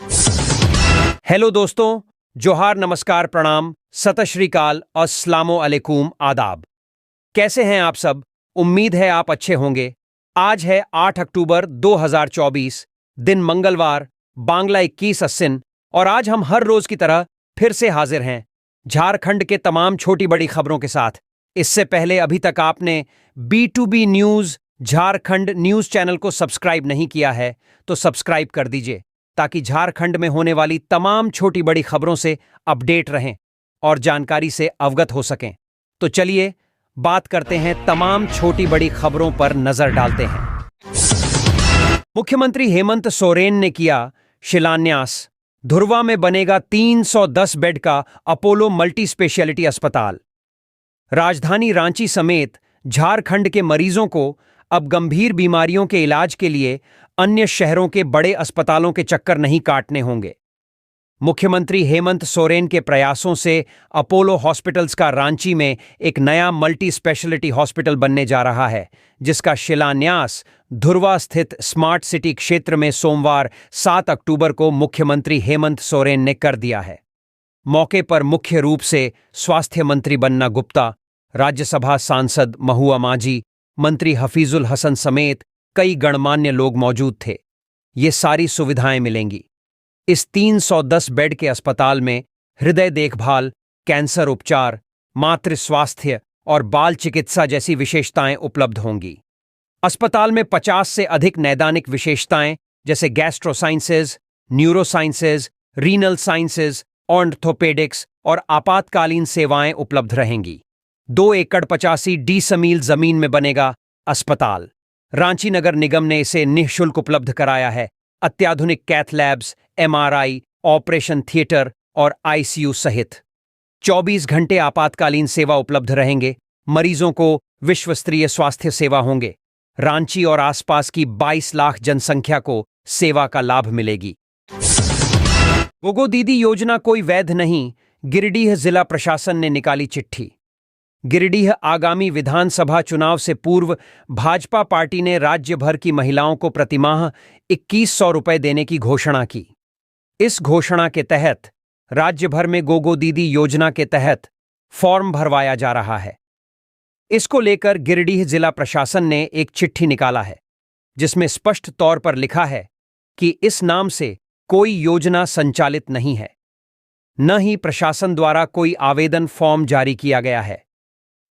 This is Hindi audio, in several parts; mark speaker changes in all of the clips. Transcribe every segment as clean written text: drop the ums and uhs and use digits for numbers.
Speaker 1: हेलो दोस्तों, जोहार, नमस्कार, प्रणाम, सत श्री अकाल, अस्सलामो अलैकुम, आदाब। कैसे हैं आप सब? उम्मीद है आप अच्छे होंगे। आज है 8 अक्टूबर 2024, दिन मंगलवार, बांग्ला 21 अस्सिन, और आज हम हर रोज की तरह फिर से हाजिर हैं झारखंड के तमाम छोटी बड़ी खबरों के साथ। इससे पहले अभी तक आपने B2B news Jharkhand news channel को सब्सक्राइब नहीं किया है तो सब्सक्राइब कर दीजिए, ताकि झारखंड में होने वाली तमाम छोटी बड़ी खबरों से अपडेट रहें और जानकारी से अवगत हो सकें। तो चलिए बात करते हैं, तमाम छोटी बड़ी खबरों पर नजर डालते हैं। मुख्यमंत्री हेमंत सोरेन ने किया शिलान्यास। धुर्वा में बनेगा 310 बेड का अपोलो मल्टी स्पेशलिटी अस्पताल। राजधानी रांची समेत झारखंड के मरीजों को अब गंभीर बीमारियों के इलाज के लिए अन्य शहरों के बड़े अस्पतालों के चक्कर नहीं काटने होंगे। मुख्यमंत्री हेमंत सोरेन के प्रयासों से अपोलो हॉस्पिटल्स का रांची में एक नया मल्टी स्पेशलिटी हॉस्पिटल बनने जा रहा है, जिसका शिलान्यास धुर्वा स्थित स्मार्ट सिटी क्षेत्र में सोमवार 7 अक्टूबर को मुख्यमंत्री हेमंत सोरेन ने कर दिया है। मौके पर मुख्य रूप से स्वास्थ्य मंत्री बन्ना गुप्ता, राज्यसभा सांसद महुआ माझी, मंत्री हफीजुल हसन समेत कई गणमान्य लोग मौजूद थे। ये सारी सुविधाएं मिलेंगी। इस 310 बेड के अस्पताल में हृदय देखभाल, कैंसर उपचार, मातृ स्वास्थ्य और बाल चिकित्सा जैसी विशेषताएं उपलब्ध होंगी। अस्पताल में 50 से अधिक नैदानिक विशेषताएं जैसे गैस्ट्रोसाइंसेज, न्यूरोसाइंसेज, रीनल साइंसेज, ऑर्थोपेडिक्स और आपातकालीन सेवाएं उपलब्ध रहेंगी। 2 एकड़ 85 डिसमील जमीन में बनेगा अस्पताल। रांची नगर निगम ने इसे निःशुल्क उपलब्ध कराया है। अत्याधुनिक cath labs, MRI, operation theatre और ICU सहित 24 घंटे आपातकालीन सेवा उपलब्ध रहेंगे। मरीजों को विश्व स्तरीय स्वास्थ्य सेवा होंगे। रांची और आसपास की 22 लाख जनसंख्या को सेवा का लाभ मिलेगी। गोगो दीदी योजना कोई वैध नहीं, गिरिडीह जिला प्रशासन ने निकाली चिट्ठी। गिरिडीह आगामी विधानसभा चुनाव से पूर्व भाजपा पार्टी ने राज्य भर की महिलाओं को प्रतिमाह 2100 रुपए देने की घोषणा की। इस घोषणा के तहत राज्य भर में गोगो दीदी योजना के तहत फॉर्म भरवाया जा रहा है। इसको लेकर गिरिडीह जिला प्रशासन ने एक चिट्ठी निकाला है, जिसमें स्पष्ट तौर पर लिखा है कि इस नाम से कोई योजना संचालित नहीं है, न ही प्रशासन द्वारा कोई आवेदन फॉर्म जारी किया गया है।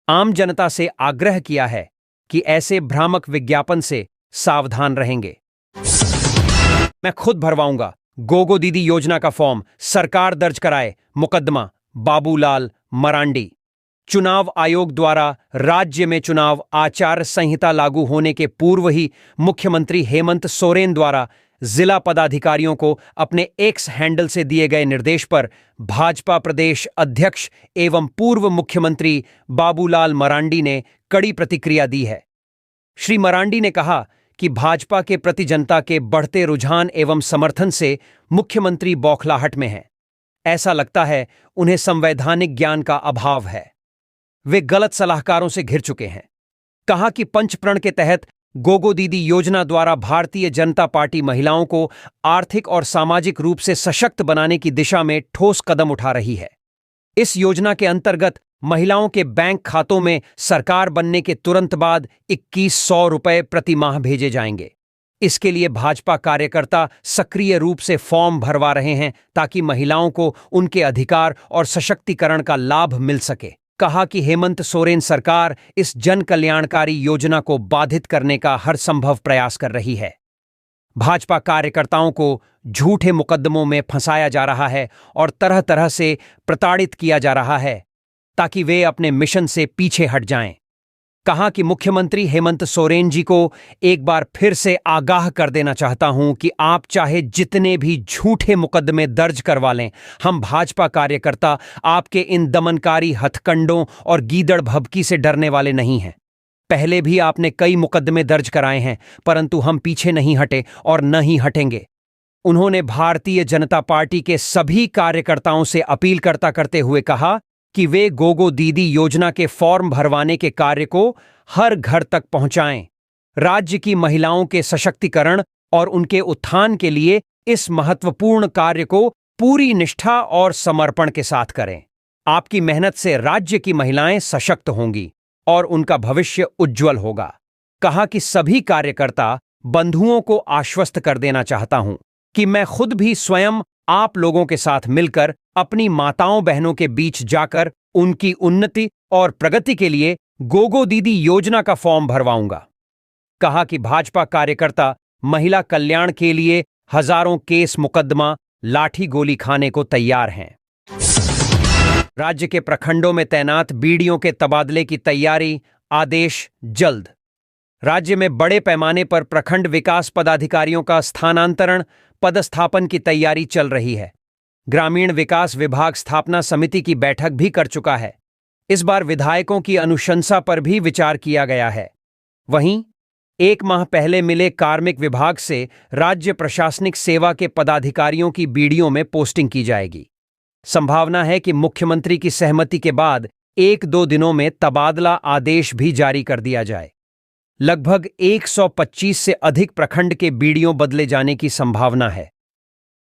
Speaker 1: आम जनता से आग्रह किया है कि ऐसे भ्रामक विज्ञापन से सावधान रहेंगे। मैं खुद भरवाऊंगा गोगो दीदी योजना का फॉर्म, सरकार दर्ज कराए मुकदमा, बाबूलाल मरांडी। चुनाव आयोग द्वारा राज्य में चुनाव आचार संहिता लागू होने के पूर्व ही मुख्यमंत्री हेमंत सोरेन द्वारा जिला पदाधिकारियों को अपने एक्स हैंडल से दिए गए निर्देश पर भाजपा प्रदेश अध्यक्ष एवं पूर्व मुख्यमंत्री बाबूलाल मरांडी ने कड़ी प्रतिक्रिया दी है। श्री मरांडी ने कहा कि भाजपा के प्रति जनता के बढ़ते रुझान एवं समर्थन से मुख्यमंत्री बौखलाहट में हैं। ऐसा लगता है उन्हें संवैधानिक ज्ञान का अभाव है। वे गलत सलाहकारों से घिर चुके हैं। कहा कि पंचप्रण के तहत गोगो दीदी योजना द्वारा भारतीय जनता पार्टी महिलाओं को आर्थिक और सामाजिक रूप से सशक्त बनाने की दिशा में ठोस कदम उठा रही है। इस योजना के अंतर्गत महिलाओं के बैंक खातों में सरकार बनने के तुरंत बाद 2100 रुपए प्रति माह भेजे जाएंगे। इसके लिए भाजपा कार्यकर्ता सक्रिय रूप से फॉर्म भरवा रहे हैं, ताकि महिलाओं को उनके अधिकार और सशक्तिकरण का लाभ मिल सके। कहा कि हेमंत सोरेन सरकार इस जन कल्याणकारी योजना को बाधित करने का हर संभव प्रयास कर रही है। भाजपा कार्यकर्ताओं को झूठे मुकदमों में फंसाया जा रहा है और तरह तरह से प्रताड़ित किया जा रहा है, ताकि वे अपने मिशन से पीछे हट जाएं। कहा कि मुख्यमंत्री हेमंत सोरेन जी को एक बार फिर से आगाह कर देना चाहता हूं कि आप चाहे जितने भी झूठे मुकदमे दर्ज करवा लें, हम भाजपा कार्यकर्ता आपके इन दमनकारी हथकंडों और गीदड़ भभकी से डरने वाले नहीं हैं। पहले भी आपने कई मुकदमे दर्ज कराए हैं, परंतु हम पीछे नहीं हटे और न ही हटेंगे। उन्होंने भारतीय जनता पार्टी के सभी कार्यकर्ताओं से अपील करते हुए कहा कि वे गोगो दीदी योजना के फॉर्म भरवाने के कार्य को हर घर तक पहुंचाएं। राज्य की महिलाओं के सशक्तिकरण और उनके उत्थान के लिए इस महत्वपूर्ण कार्य को पूरी निष्ठा और समर्पण के साथ करें। आपकी मेहनत से राज्य की महिलाएं सशक्त होंगी और उनका भविष्य उज्जवल होगा। कहा कि सभी कार्यकर्ता बंधुओं को आश्वस्त कर देना चाहता हूं कि मैं खुद भी स्वयं आप लोगों के साथ मिलकर अपनी माताओं बहनों के बीच जाकर उनकी उन्नति और प्रगति के लिए गोगो दीदी योजना का फॉर्म भरवाऊंगा। कहा कि भाजपा कार्यकर्ता महिला कल्याण के लिए हजारों केस मुकदमा लाठी गोली खाने को तैयार हैं। राज्य के प्रखंडों में तैनात बीडीओ के तबादले की तैयारी, आदेश जल्द। राज्य में बड़े पैमाने पर प्रखंड विकास पदाधिकारियों का स्थानांतरण, पदस्थापन की तैयारी चल रही है। ग्रामीण विकास विभाग स्थापना समिति की बैठक भी कर चुका है। इस बार विधायकों की अनुशंसा पर भी विचार किया गया है। वहीं 1 माह पहले मिले कार्मिक विभाग से राज्य प्रशासनिक सेवा के पदाधिकारियों की बीडीओ में पोस्टिंग की जाएगी। संभावना है कि मुख्यमंत्री की सहमति के बाद 1-2 दिनों में तबादला आदेश भी जारी कर दिया जाए। लगभग 125 से अधिक प्रखंड के बीडीओ बदले जाने की संभावना है।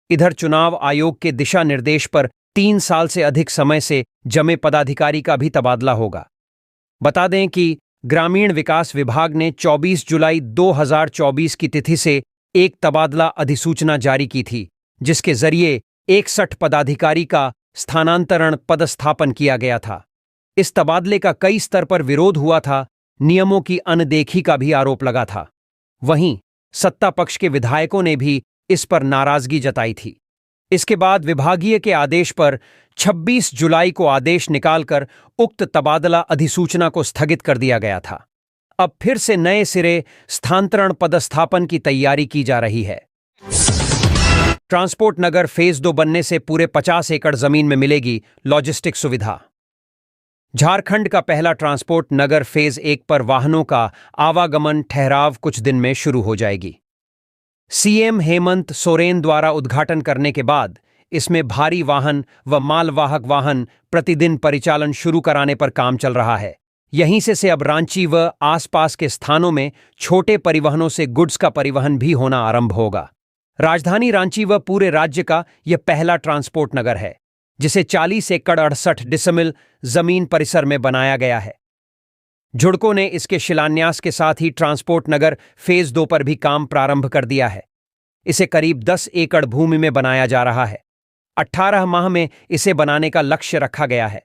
Speaker 1: इधर चुनाव आयोग के दिशा निर्देश पर 3 साल से अधिक समय से जमे पदाधिकारी का भी तबादला होगा। बता दें कि ग्रामीण विकास विभाग ने 24 जुलाई 2024 की तिथि से एक तबादला अधिसूचना जारी की थी, जिसके जरिए 61 पदाधिकारी का स्थानांतरण, पदस्थापन किया गया था। इस तबादले का कई स्तर पर विरोध हुआ था, नियमों की अनदेखी का भी आरोप लगा था। वहीं सत्ता पक्ष के विधायकों ने भी इस पर नाराजगी जताई थी। इसके बाद विभागीय के आदेश पर 26 जुलाई को आदेश निकालकर उक्त तबादला अधिसूचना को स्थगित कर दिया गया था। अब फिर से नए सिरे स्थानांतरण, पदस्थापन की तैयारी की जा रही है। ट्रांसपोर्ट नगर फेज 2 बनने से पूरे 50 एकड़ जमीन में मिलेगी लॉजिस्टिक सुविधा। झारखंड का पहला ट्रांसपोर्ट नगर फेज 1 पर वाहनों का आवागमन, ठहराव कुछ दिन में शुरू हो जाएगी। सीएम हेमंत सोरेन द्वारा उद्घाटन करने के बाद इसमें भारी वाहन व मालवाहक वाहन प्रतिदिन परिचालन शुरू कराने पर काम चल रहा है। यहीं से अब रांची व आसपास के स्थानों में छोटे परिवहनों से गुड्स का परिवहन भी होना आरंभ होगा। राजधानी रांची व पूरे राज्य का यह पहला ट्रांसपोर्ट नगर है, जिसे 40 एकड़ 68 डिसमिल जमीन परिसर में बनाया गया है। झुड़को ने इसके शिलान्यास के साथ ही ट्रांसपोर्ट नगर फेज 2 पर भी काम प्रारंभ कर दिया है। इसे करीब 10 एकड़ भूमि में बनाया जा रहा है। 18 माह में इसे बनाने का लक्ष्य रखा गया है।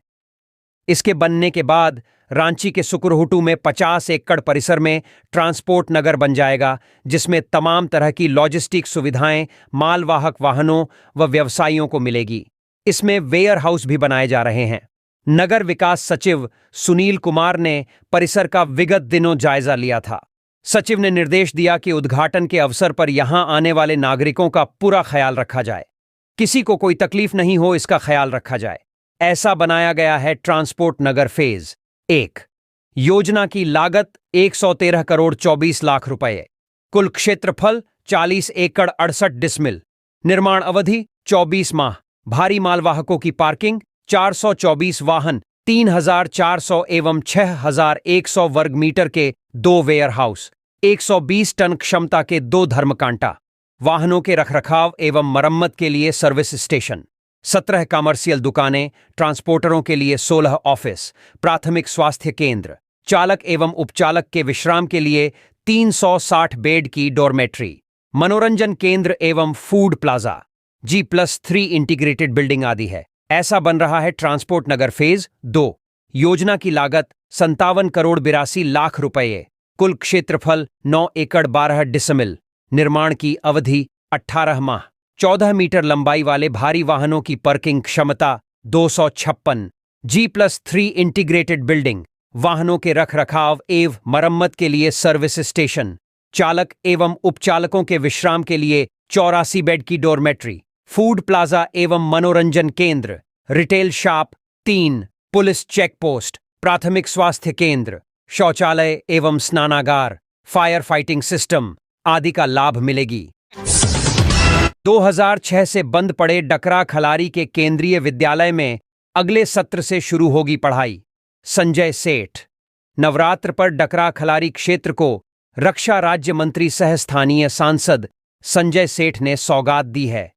Speaker 1: इसके बनने के बाद रांची के सुकुरहुटू में 50 एकड़ परिसर में ट्रांसपोर्ट नगर बन जाएगा, जिसमें तमाम तरह की लॉजिस्टिक सुविधाएं मालवाहक वाहनों व व्यवसायियों को मिलेगी। इसमें वेयर हाउस भी बनाए जा रहे हैं। नगर विकास सचिव सुनील कुमार ने परिसर का विगत दिनों जायजा लिया था। सचिव ने निर्देश दिया कि उद्घाटन के अवसर पर यहां आने वाले नागरिकों का पूरा ख्याल रखा जाए, किसी को कोई तकलीफ नहीं हो, इसका ख्याल रखा जाए। ऐसा बनाया गया है ट्रांसपोर्ट नगर फेज 1। योजना की लागत 113 करोड़ 24 लाख रुपए। कुल क्षेत्रफल 40 एकड़ 68 डिसमिल। निर्माण अवधि 24 माह। भारी मालवाहकों की पार्किंग, 424 वाहन, 3400 एवं 6100 वर्ग मीटर के 2 वेयर हाउस, 120 टन क्षमता के 2 धर्मकांटा, वाहनों के रखरखाव एवं मरम्मत के लिए सर्विस स्टेशन, 17 कमर्शियल दुकानें, ट्रांसपोर्टरों के लिए 16 ऑफिस, प्राथमिक स्वास्थ्य केंद्र, चालक एवं उपचालक के विश्राम के लिए 360 बेड की डॉर्मेट्री, मनोरंजन केंद्र एवं food plaza, G+3 integrated building आदि है। ऐसा बन रहा है ट्रांसपोर्ट नगर फेज 2। योजना की लागत 57 करोड़ 82 लाख रुपए। कुल क्षेत्रफल 9 एकड़ 12 डिसमिल। निर्माण की अवधि 18 माह। 14 मीटर लंबाई वाले भारी वाहनों की पार्किंग क्षमता 256। G+3 इंटीग्रेटेड बिल्डिंग, वाहनों के रखरखाव एवं मरम्मत के लिए सर्विस स्टेशन, चालक एवं उपचालकों के विश्राम के लिए 84 बेड की डॉर्मेट्री, फूड प्लाजा एवं मनोरंजन केंद्र, retail shop 3, police check post, प्राथमिक स्वास्थ्य केंद्र, शौचालय एवं स्नानागार, फायर फाइटिंग सिस्टम आदि का लाभ मिलेगी। 2006 से बंद पड़े डकरा खलारी के केंद्रीय विद्यालय में अगले सत्र से शुरू होगी पढ़ाई। संजय सेठ। नवरात्र पर डकरा खलारी क्षेत्र को रक्षा राज्य मंत्री सह स्थानीय सांसद संजय सेठ ने सौगात दी है।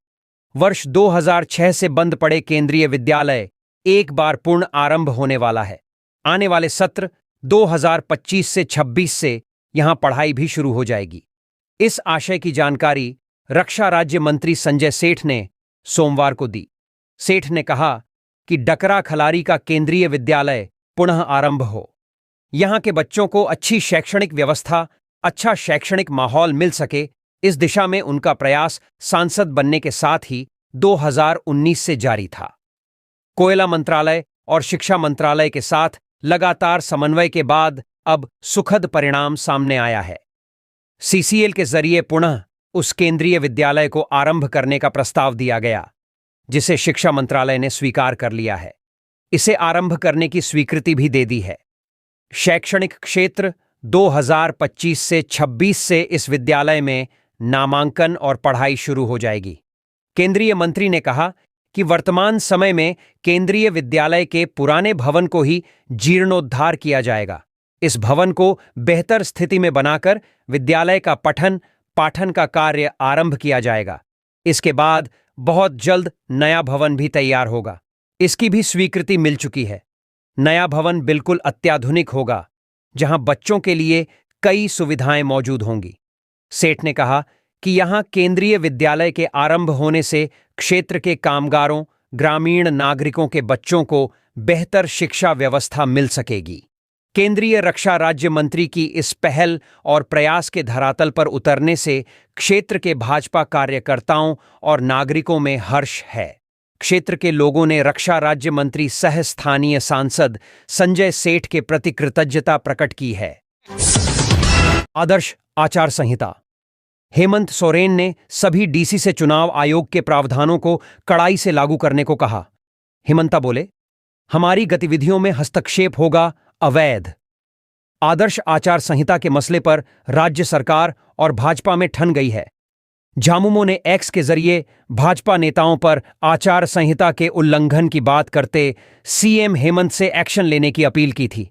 Speaker 1: वर्ष 2006 से बंद पड़े केंद्रीय विद्यालय एक बार पूर्ण आरंभ होने वाला है। आने वाले सत्र 2025 से 26 से यहां पढ़ाई भी शुरू हो जाएगी। इस आशय की जानकारी रक्षा राज्य मंत्री संजय सेठ ने सोमवार को दी। सेठ ने कहा कि डकरा खलारी का केंद्रीय विद्यालय पुनः आरंभ हो। यहां के बच्चों को अच्छी शैक्षणिक व्यवस्था, अच्छा शैक्षणिक माहौल मिल सके, इस दिशा में उनका प्रयास सांसद बनने के साथ ही 2019 से जारी था। कोयला मंत्रालय और शिक्षा मंत्रालय के साथ लगातार समन्वय के बाद अब सुखद परिणाम सामने आया है। सीसीएल के जरिए पुनः उस केंद्रीय विद्यालय को आरंभ करने का प्रस्ताव दिया गया, जिसे शिक्षा मंत्रालय ने स्वीकार कर लिया है। इसे आरंभ करने की स्वीकृति भी दे दी है। शैक्षणिक क्षेत्र 2025 से 26 से इस विद्यालय में नामांकन और पढ़ाई शुरू हो जाएगी। केंद्रीय मंत्री ने कहा कि वर्तमान समय में केंद्रीय विद्यालय के पुराने भवन को ही जीर्णोद्धार किया जाएगा। इस भवन को बेहतर स्थिति में बनाकर विद्यालय का पठन पाठन का कार्य आरंभ किया जाएगा। इसके बाद बहुत जल्द नया भवन भी तैयार होगा। इसकी भी स्वीकृति मिल चुकी है। नया भवन बिल्कुल अत्याधुनिक होगा, जहां बच्चों के लिए कई सुविधाएं मौजूद होंगी। सेठ ने कहा कि यहां केंद्रीय विद्यालय के आरंभ होने से क्षेत्र के कामगारों, ग्रामीण नागरिकों के बच्चों को बेहतर शिक्षा व्यवस्था मिल सकेगी। केंद्रीय रक्षा राज्य मंत्री की इस पहल और प्रयास के धरातल पर उतरने से क्षेत्र के भाजपा कार्यकर्ताओं और नागरिकों में हर्ष है। क्षेत्र के लोगों ने रक्षा राज्य मंत्री सह स्थानीय सांसद संजय सेठ के प्रति कृतज्ञता प्रकट की है। आदर्श आचार संहिता। हेमंत सोरेन ने सभी डीसी से चुनाव आयोग के प्रावधानों को कड़ाई से लागू करने को कहा। हेमंता बोले, हमारी गतिविधियों में हस्तक्षेप होगा अवैध। आदर्श आचार संहिता के मसले पर राज्य सरकार और भाजपा में ठन गई है। झामुमो ने एक्स के जरिए भाजपा नेताओं पर आचार संहिता के उल्लंघन की बात करते सीएम हेमंत से एक्शन लेने की अपील की थी।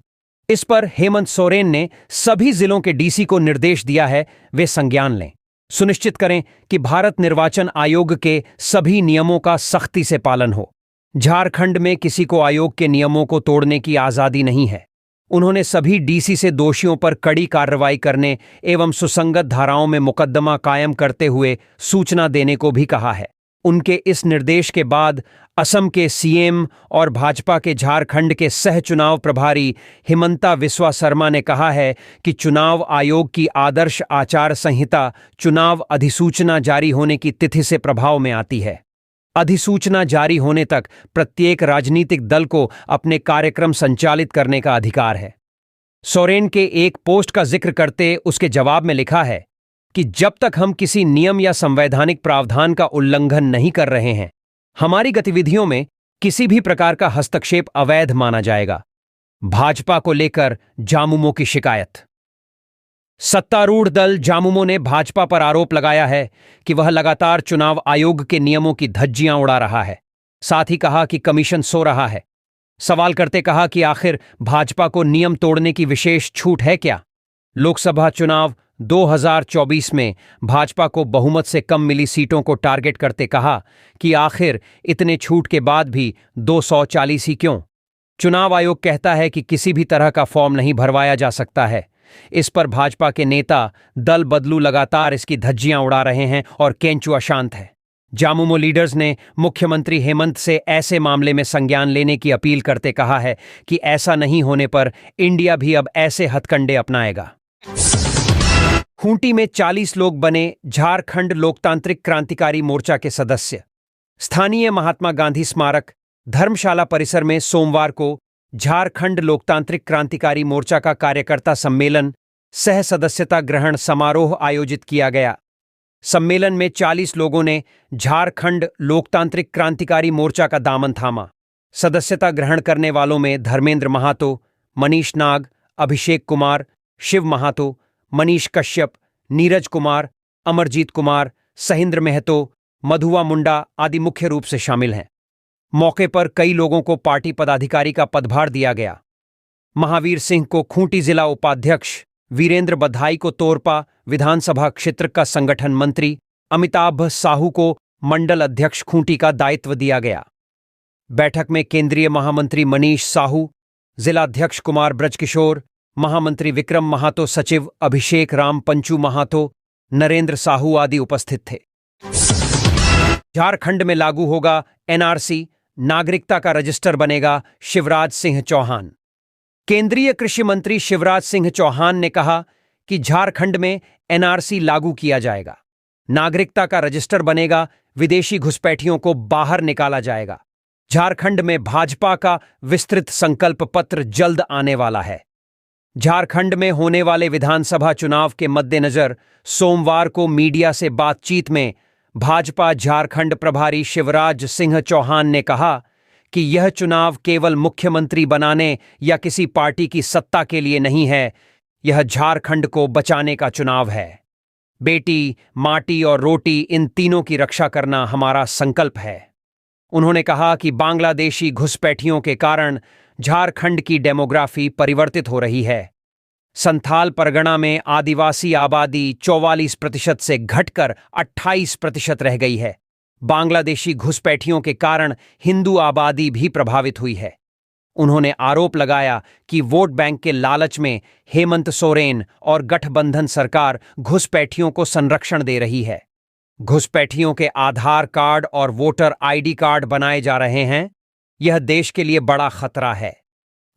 Speaker 1: इस पर हेमंत सोरेन ने सभी जिलों के डीसी को निर्देश दिया है वे संज्ञान लें, सुनिश्चित करें कि भारत निर्वाचन आयोग के सभी नियमों का सख्ती से पालन हो। झारखंड में किसी को आयोग के नियमों को तोड़ने की आजादी नहीं है। उन्होंने सभी डीसी से दोषियों पर कड़ी कार्रवाई करने एवं सुसंगत धाराओं में मुकदमा कायम करते हुए सूचना देने को भी कहा है। उनके इस निर्देश के बाद असम के सीएम और भाजपा के झारखंड के सह चुनाव प्रभारी हिमंता बिस्वा शर्मा ने कहा है कि चुनाव आयोग की आदर्श आचार संहिता चुनाव अधिसूचना जारी होने की तिथि से प्रभाव में आती है। अधिसूचना जारी होने तक प्रत्येक राजनीतिक दल को अपने कार्यक्रम संचालित करने का अधिकार है। सोरेन के एक पोस्ट का जिक्र करते उसके जवाब में लिखा है कि जब तक हम किसी नियम या संवैधानिक प्रावधान का उल्लंघन नहीं कर रहे हैं, हमारी गतिविधियों में किसी भी प्रकार का हस्तक्षेप अवैध माना जाएगा। भाजपा को लेकर झामुमो की शिकायत। सत्तारूढ़ दल झामुमो ने भाजपा पर आरोप लगाया है कि वह लगातार चुनाव आयोग के नियमों की धज्जियां उड़ा रहा है। साथ ही कहा कि कमीशन सो रहा है। सवाल करते कहा कि आखिर भाजपा को नियम तोड़ने की विशेष छूट है क्या? लोकसभा चुनाव 2024 में भाजपा को बहुमत से कम मिली सीटों को टारगेट करते कहा कि आखिर इतने छूट के बाद भी 240 ही क्यों? चुनाव आयोग कहता है कि किसी भी तरह का फॉर्म नहीं भरवाया जा सकता है। इस पर भाजपा के नेता दल बदलू लगातार इसकी धज्जियां उड़ा रहे हैं और केंचुआ शांत है। झामुमो लीडर्स ने मुख्यमंत्री हेमंत से ऐसे मामले में संज्ञान लेने की अपील करते कहा है कि ऐसा नहीं होने पर इंडिया भी अब ऐसे हथकंडे अपनाएगा। खूंटी में 40 लोग बने झारखंड लोकतांत्रिक क्रांतिकारी मोर्चा के सदस्य। स्थानीय महात्मा गांधी स्मारक धर्मशाला परिसर में सोमवार को झारखंड लोकतांत्रिक क्रांतिकारी मोर्चा का कार्यकर्ता सम्मेलन सह सदस्यता ग्रहण समारोह आयोजित किया गया। सम्मेलन में 40 लोगों ने झारखंड लोकतांत्रिक क्रांतिकारी मोर्चा का दामन थामा। सदस्यता ग्रहण करने वालों में धर्मेंद्र महातो, मनीष नाग, अभिषेक कुमार, शिव महातो, मनीष कश्यप, नीरज कुमार, अमरजीत कुमार, सहिंद्र महतो, मधुआ मुंडा आदि मुख्य रूप से शामिल हैं। मौके पर कई लोगों को पार्टी पदाधिकारी का पदभार दिया गया। महावीर सिंह को खूंटी जिला उपाध्यक्ष, वीरेंद्र बधाई को तोरपा विधानसभा क्षेत्र का संगठन मंत्री, अमिताभ साहू को मंडल अध्यक्ष खूंटी का दायित्व दिया गया। बैठक में केंद्रीय महामंत्री मनीष साहू, जिलाध्यक्ष कुमार ब्रजकिशोर, महामंत्री विक्रम महातो, सचिव अभिषेक राम पंचू महातो, नरेंद्र साहू आदि उपस्थित थे। झारखंड में लागू होगा एनआरसी, नागरिकता का रजिस्टर बनेगा, शिवराज सिंह चौहान। केंद्रीय कृषि मंत्री शिवराज सिंह चौहान ने कहा कि झारखंड में एनआरसी लागू किया जाएगा, नागरिकता का रजिस्टर बनेगा, विदेशी घुसपैठियों को बाहर निकाला जाएगा। झारखंड में भाजपा का विस्तृत संकल्प पत्र जल्द आने वाला है। झारखंड में होने वाले विधानसभा चुनाव के मद्देनजर सोमवार को मीडिया से बातचीत में भाजपा झारखंड प्रभारी शिवराज सिंह चौहान ने कहा कि यह चुनाव केवल मुख्यमंत्री बनाने या किसी पार्टी की सत्ता के लिए नहीं है, यह झारखंड को बचाने का चुनाव है। बेटी, माटी और रोटी, इन तीनों की रक्षा करना हमारा संकल्प है। उन्होंने कहा कि बांग्लादेशी घुसपैठियों के कारण झारखंड की डेमोग्राफी परिवर्तित हो रही है। संथाल परगना में आदिवासी आबादी 44% से घटकर 28% रह गई है। बांग्लादेशी घुसपैठियों के कारण हिंदू आबादी भी प्रभावित हुई है। उन्होंने आरोप लगाया कि वोट बैंक के लालच में हेमंत सोरेन और गठबंधन सरकार घुसपैठियों को संरक्षण दे रही है। घुसपैठियों के आधार कार्ड और वोटर आईडी कार्ड बनाए जा रहे हैं। यह देश के लिए बड़ा खतरा है।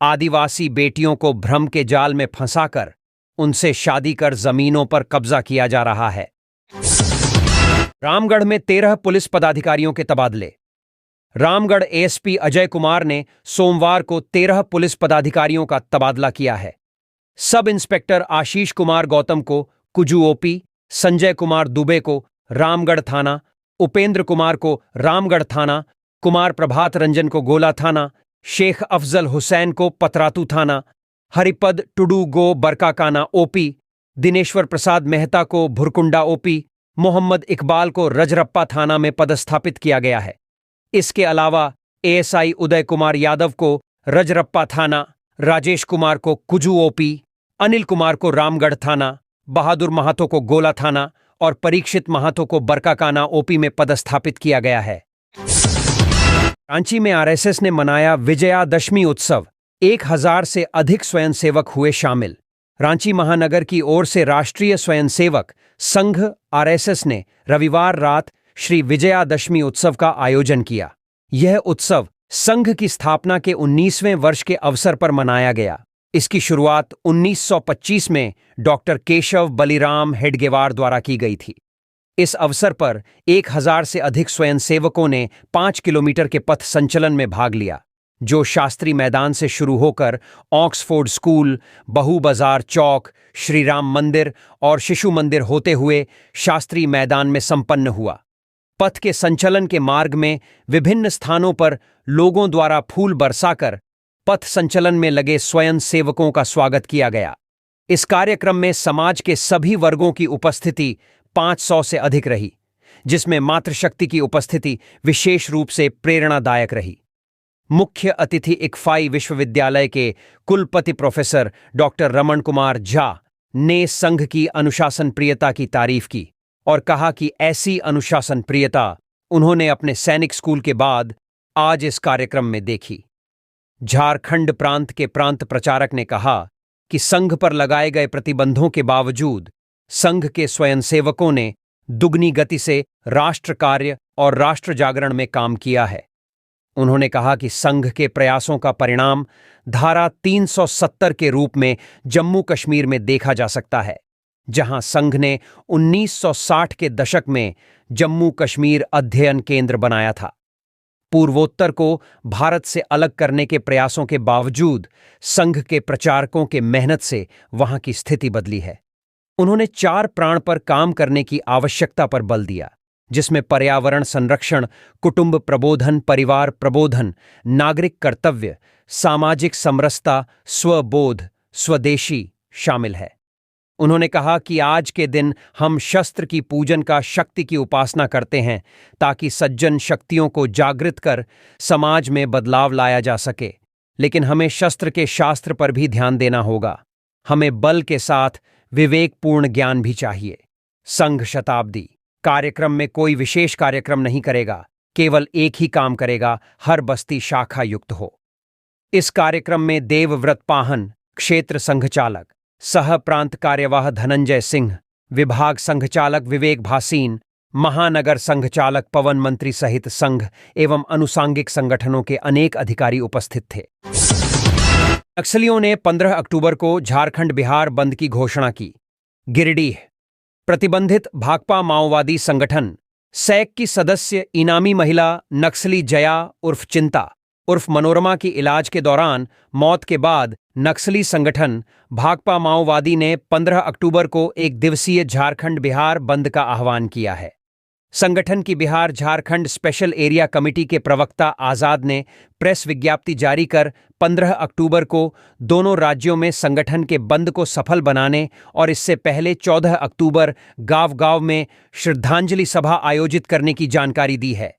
Speaker 1: आदिवासी बेटियों को भ्रम के जाल में फंसाकर उनसे शादी कर जमीनों पर कब्जा किया जा रहा है। रामगढ़ में 13 पुलिस पदाधिकारियों के तबादले। रामगढ़ एएसपी अजय कुमार ने सोमवार को 13 पुलिस पदाधिकारियों का तबादला किया है। सब इंस्पेक्टर आशीष कुमार गौतम को कुजू ओपी, संजय कुमार दुबे को रामगढ़ थाना, उपेंद्र कुमार को रामगढ़ थाना, कुमार प्रभात रंजन को गोला थाना, शेख अफजल हुसैन को पतरातू थाना, हरिपद टुडू गो बरकाकाना ओपी, दिनेश्वर प्रसाद मेहता को भुरकुंडा ओपी, मोहम्मद इकबाल को रजरप्पा थाना में पदस्थापित किया गया है। इसके अलावा एएसआई उदय कुमार यादव को रजरप्पा थाना, राजेश कुमार को कुजू ओपी, अनिल कुमार को रामगढ़ थाना, बहादुर महातो को गोला थाना और परीक्षित महातो को बरकाकाना ओपी में पदस्थापित किया गया है। रांची में आरएसएस ने मनाया विजयादशमी उत्सव। 1000 से अधिक स्वयंसेवक हुए शामिल। रांची महानगर की ओर से राष्ट्रीय स्वयंसेवक संघ आरएसएस ने रविवार रात श्री विजयादशमी उत्सव का आयोजन किया। यह उत्सव संघ की स्थापना के 19वें वर्ष के अवसर पर मनाया गया। इसकी शुरुआत 1925 में डॉक्टर केशव बलिराम हेडगेवार द्वारा की गई थी। इस अवसर पर 1000 से अधिक स्वयंसेवकों ने 5 किलोमीटर के पथ संचलन में भाग लिया, जो शास्त्री मैदान से शुरू होकर ऑक्सफोर्ड स्कूल, बहू बाजार चौक, श्री राम मंदिर और शिशु मंदिर होते हुए शास्त्री मैदान में संपन्न हुआ। पथ के संचलन के मार्ग में विभिन्न स्थानों पर लोगों द्वारा फूल बरसाकर पथ संचलन में लगे स्वयं सेवकों का स्वागत किया गया। इस कार्यक्रम में समाज के सभी वर्गों की उपस्थिति 500 से अधिक रही, जिसमें मातृशक्ति की उपस्थिति विशेष रूप से प्रेरणादायक रही। मुख्य अतिथि इक्फाई विश्वविद्यालय के कुलपति प्रोफेसर डॉक्टर रमन कुमार झा ने संघ की अनुशासन प्रियता की तारीफ की और कहा कि ऐसी अनुशासन प्रियता उन्होंने अपने सैनिक स्कूल के बाद आज इस कार्यक्रम में देखी। झारखंड प्रांत के प्रांत प्रचारक ने कहा कि संघ पर लगाए गए प्रतिबंधों के बावजूद संघ के स्वयंसेवकों ने दुगनी गति से राष्ट्र कार्य और राष्ट्र जागरण में काम किया है। उन्होंने कहा कि संघ के प्रयासों का परिणाम धारा 370 के रूप में जम्मू कश्मीर में देखा जा सकता है, जहां संघ ने 1960 के दशक में जम्मू कश्मीर अध्ययन केंद्र बनाया था। पूर्वोत्तर को भारत से अलग करने के प्रयासों के बावजूद संघ के प्रचारकों के मेहनत से वहां की स्थिति बदली है। उन्होंने 4 प्राण पर काम करने की आवश्यकता पर बल दिया, जिसमें पर्यावरण संरक्षण, कुटुंब प्रबोधन, परिवार प्रबोधन, नागरिक कर्तव्य, सामाजिक समरसता, स्वबोध, स्वदेशी शामिल है। उन्होंने कहा कि आज के दिन हम शस्त्र की पूजन का शक्ति की उपासना करते हैं ताकि सज्जन शक्तियों को जागृत कर समाज में बदलाव लाया जा सके, लेकिन हमें शस्त्र के शास्त्र पर भी ध्यान देना होगा। हमें बल के साथ विवेकपूर्ण ज्ञान भी चाहिए। संघ शताब्दी कार्यक्रम में कोई विशेष कार्यक्रम नहीं करेगा, केवल एक ही काम करेगा, हर बस्ती शाखा युक्त हो। इस कार्यक्रम में देवव्रत पाहन, क्षेत्र संघचालक, सह प्रांत कार्यवाह धनंजय सिंह, विभाग संघचालक विवेक भासीन, महानगर संघचालक पवन मंत्री सहित संघ एवं अनुसांगिक संगठनों के अनेक अधिकारी उपस्थित थे। नक्सलियों ने 15 अक्टूबर को झारखंड बिहार बंद की घोषणा की। गिरिडीह प्रतिबंधित भाकपा माओवादी संगठन सैक की सदस्य इनामी महिला नक्सली जया उर्फ चिंता उर्फ मनोरमा की इलाज के दौरान मौत के बाद नक्सली संगठन भाकपा माओवादी ने 15 अक्टूबर को एक दिवसीय झारखंड बिहार बंद का आह्वान किया है। संगठन की Bihar Jharkhand special area committee के प्रवक्ता आजाद ने प्रेस विज्ञप्ति जारी कर 15 अक्टूबर को दोनों राज्यों में संगठन के बंद को सफल बनाने और इससे पहले 14 अक्टूबर गांव-गांव में श्रद्धांजलि सभा आयोजित करने की जानकारी दी है।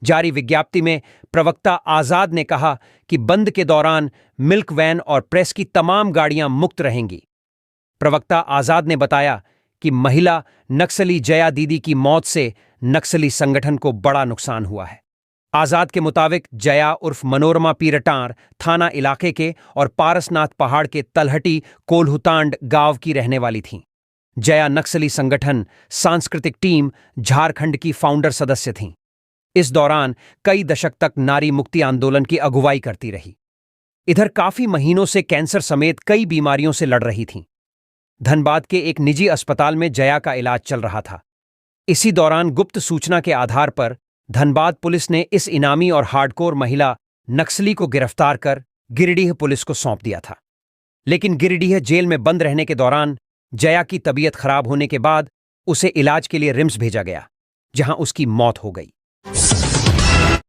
Speaker 1: जारी विज्ञप्ति में प्रवक्ता आजाद ने कहा कि बंद के दौरान मिल्क वैन और प्रेस की तमाम गाड़ियां मुक्त रहेंगी। प्रवक्ता आजाद ने बताया कि महिला नक्सली जया दीदी की मौत से नक्सली संगठन को बड़ा नुकसान हुआ है। आजाद के मुताबिक जया उर्फ मनोरमा पीरटार थाना इलाके के और पारसनाथ पहाड़ के तलहटी कोल्हुतांड गांव की रहने वाली थीं। जया नक्सली संगठन सांस्कृतिक टीम झारखंड की फाउंडर सदस्य थीं। इस दौरान कई दशक तक नारी मुक्ति आंदोलन की अगुवाई करती रही। इधर काफी महीनों से कैंसर समेत कई बीमारियों से लड़ रही थीं। धनबाद के एक निजी अस्पताल में जया का इलाज चल रहा था। इसी दौरान गुप्त सूचना के आधार पर धनबाद पुलिस ने इस इनामी और हार्डकोर महिला नक्सली को गिरफ्तार कर गिरिडीह पुलिस को सौंप दिया था। लेकिन गिरिडीह जेल में बंद रहने के दौरान जया की तबीयत खराब होने के बाद उसे इलाज के लिए रिम्स भेजा गया, जहां उसकी मौत हो गई।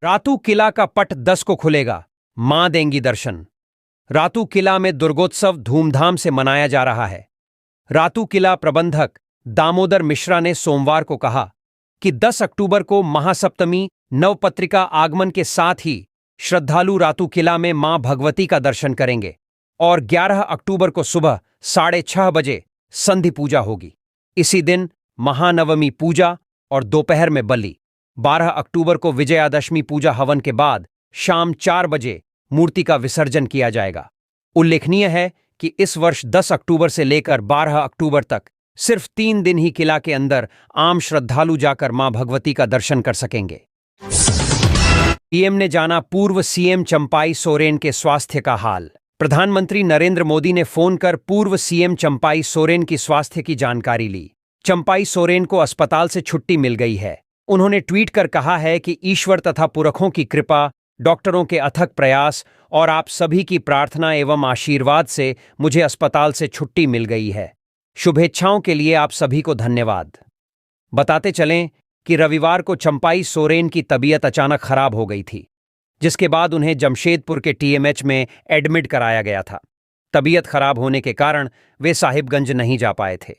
Speaker 1: रातू किला का पट 10 को खुलेगा, मां देंगी दर्शन। रातू किला में दुर्गोत्सव धूमधाम से मनाया जा रहा है। रातू किला प्रबंधक दामोदर मिश्रा ने सोमवार को कहा कि 10 अक्टूबर को महासप्तमी नवपत्रिका आगमन के साथ ही श्रद्धालु रातू किला में मां भगवती का दर्शन करेंगे और 11 अक्टूबर को सुबह 6:30 बजे संधि पूजा होगी। इसी दिन महानवमी पूजा और दोपहर में बलि। 12 अक्टूबर को विजयादशमी पूजा हवन के बाद शाम 4 बजे मूर्ति का विसर्जन किया जाएगा। उल्लेखनीय है कि इस वर्ष 10 अक्टूबर से लेकर 12 अक्टूबर तक सिर्फ 3 दिन ही किला के अंदर आम श्रद्धालु जाकर मां भगवती का दर्शन कर सकेंगे। पीएम ने जाना पूर्व सीएम चंपाई सोरेन के स्वास्थ्य का हाल। प्रधानमंत्री नरेंद्र मोदी ने फोन कर पूर्व सीएम चंपाई सोरेन की स्वास्थ्य की जानकारी ली। चंपाई सोरेन को अस्पताल से छुट्टी मिल गई है। उन्होंने ट्वीट कर कहा है कि ईश्वर तथा पुरखों की कृपा, डॉक्टरों के अथक प्रयास और आप सभी की प्रार्थना एवं आशीर्वाद से मुझे अस्पताल से छुट्टी मिल गई है। शुभेच्छाओं के लिए आप सभी को धन्यवाद। बताते चलें कि रविवार को चंपाई सोरेन की तबीयत अचानक खराब हो गई थी, जिसके बाद उन्हें जमशेदपुर के टीएमएच में एडमिट कराया गया था। तबीयत खराब होने के कारण वे साहिबगंज नहीं जा पाए थे।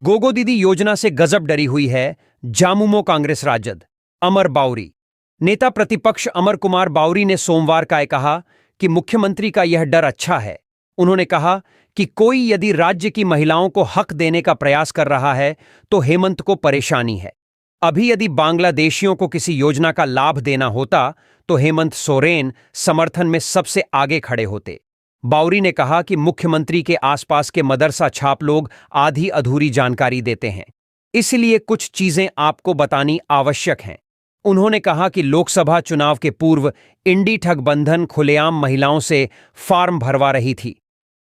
Speaker 1: गोगो दीदी योजना से गजब डरी हुई है जामुमो कांग्रेस राजद। अमर बाउरी नेता प्रतिपक्ष अमर कुमार बाउरी ने सोमवार का कहा कि मुख्यमंत्री का यह डर अच्छा है। उन्होंने कहा कि कोई यदि राज्य की महिलाओं को हक देने का प्रयास कर रहा है तो हेमंत को परेशानी है। अभी यदि बांग्लादेशियों को किसी योजना का लाभ देना होता तो हेमंत सोरेन समर्थन में सबसे आगे खड़े होते। बाउरी ने कहा कि मुख्यमंत्री के आसपास के मदरसा छाप लोग आधी अधूरी जानकारी देते हैं, इसलिए कुछ चीजें आपको बतानी आवश्यक हैं। उन्होंने कहा कि लोकसभा चुनाव के पूर्व इंडी ठगबंधन खुलेआम महिलाओं से फॉर्म भरवा रही थी।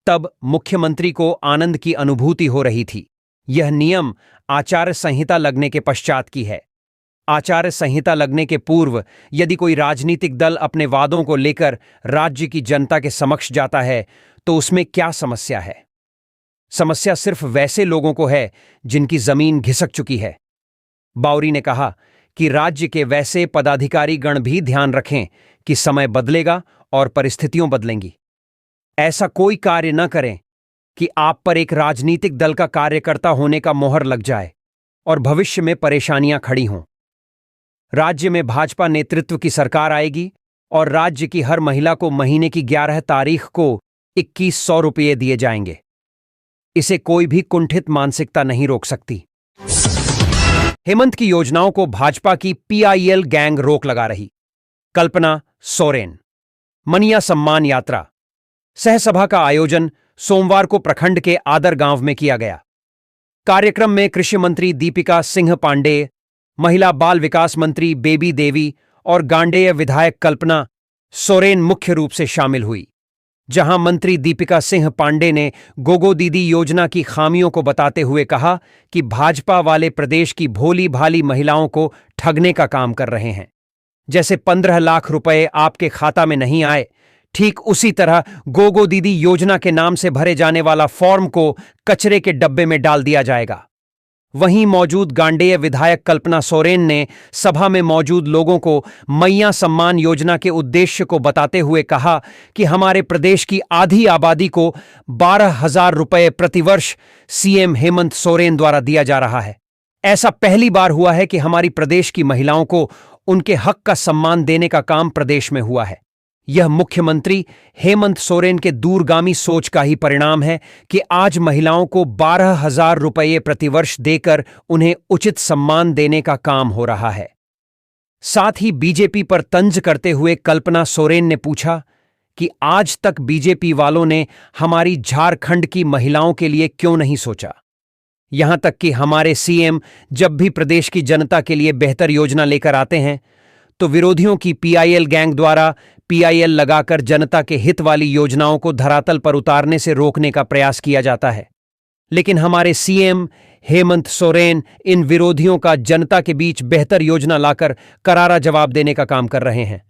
Speaker 1: तब मुख्यमंत्री को आनंद की अनुभूति हो रही थी। यह नियम आचार संहिता लगने के पश्चात की है। आचार संहिता लगने के पूर्व यदि कोई राजनीतिक दल अपने वादों को लेकर राज्य की जनता के समक्ष जाता है तो उसमें क्या समस्या है? समस्या सिर्फ वैसे लोगों को है जिनकी जमीन घिसक चुकी है। बाउरी ने कहा कि राज्य के वैसे पदाधिकारी गण भी ध्यान रखें कि समय बदलेगा और परिस्थितियां बदलेंगी। ऐसा कोई कार्य न करें कि आप पर एक राजनीतिक दल का कार्यकर्ता होने का मोहर लग जाए और भविष्य में परेशानियां खड़ी हों। राज्य में भाजपा नेतृत्व की सरकार आएगी और राज्य की हर महिला को महीने की 11 तारीख को 2100 रुपये दिए जाएंगे। इसे कोई भी कुंठित मानसिकता नहीं रोक सकती। हेमंत की योजनाओं को भाजपा की पीआईएल गैंग रोक लगा रही। कल्पना सोरेन। मनिया सम्मान यात्रा सहसभा का आयोजन सोमवार को प्रखंड के आदर गांव में किया गया। कार्यक्रम में कृषि मंत्री दीपिका सिंह पांडेय, महिला बाल विकास मंत्री बेबी देवी और गांडेय विधायक कल्पना सोरेन मुख्य रूप से शामिल हुई। जहां मंत्री दीपिका सिंह पांडे ने गोगो दीदी योजना की खामियों को बताते हुए कहा कि भाजपा वाले प्रदेश की भोली भाली महिलाओं को ठगने का काम कर रहे हैं। जैसे 15 लाख रुपए आपके खाता में नहीं आए, ठीक उसी तरह गोगो दीदी योजना के नाम से भरे जाने वाला फॉर्म को कचरे के डब्बे में डाल दिया जाएगा। वहीं मौजूद गांडेय विधायक कल्पना सोरेन ने सभा में मौजूद लोगों को मैया सम्मान योजना के उद्देश्य को बताते हुए कहा कि हमारे प्रदेश की आधी आबादी को 12,000 रुपए प्रतिवर्ष सीएम हेमंत सोरेन द्वारा दिया जा रहा है। ऐसा पहली बार हुआ है कि हमारी प्रदेश की महिलाओं को उनके हक का सम्मान देने का काम प्रदेश में हुआ है। यह मुख्यमंत्री हेमंत सोरेन के दूरगामी सोच का ही परिणाम है कि आज महिलाओं को 12,000 रुपये प्रतिवर्ष देकर उन्हें उचित सम्मान देने का काम हो रहा है। साथ ही बीजेपी पर तंज करते हुए कल्पना सोरेन ने पूछा कि आज तक बीजेपी वालों ने हमारी झारखंड की महिलाओं के लिए क्यों नहीं सोचा। यहां तक कि हमारे सीएम जब भी प्रदेश की जनता के लिए बेहतर योजना लेकर आते हैं तो विरोधियों की पीआईएल गैंग द्वारा पीआईएल लगाकर जनता के हित वाली योजनाओं को धरातल पर उतारने से रोकने का प्रयास किया जाता है। लेकिन हमारे सीएम हेमंत सोरेन इन विरोधियों का जनता के बीच बेहतर योजना लाकर करारा जवाब देने का काम कर रहे हैं।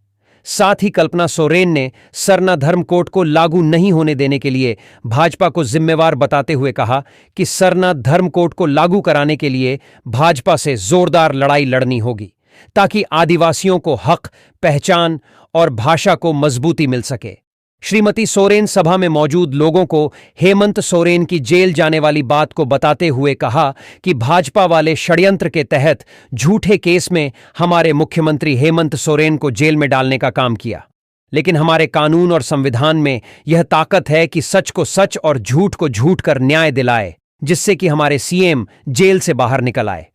Speaker 1: साथ ही कल्पना सोरेन ने सरना धर्म कोड को लागू नहीं होने देने के लिए भाजपा को जिम्मेवार बताते हुए कहा कि सरना धर्म कोड को लागू कराने के लिए भाजपा से जोरदार लड़ाई लड़नी होगी ताकि आदिवासियों को हक, पहचान और भाषा को मजबूती मिल सके। श्रीमती सोरेन सभा में मौजूद लोगों को हेमंत सोरेन की जेल जाने वाली बात को बताते हुए कहा कि भाजपा वाले षड्यंत्र के तहत झूठे केस में हमारे मुख्यमंत्री हेमंत सोरेन को जेल में डालने का काम किया। लेकिन हमारे कानून और संविधान में यह ताकत है कि सच को सच और झूठ को झूठ कर न्याय दिलाए, जिससे कि हमारे सीएम जेल से बाहर निकल आए।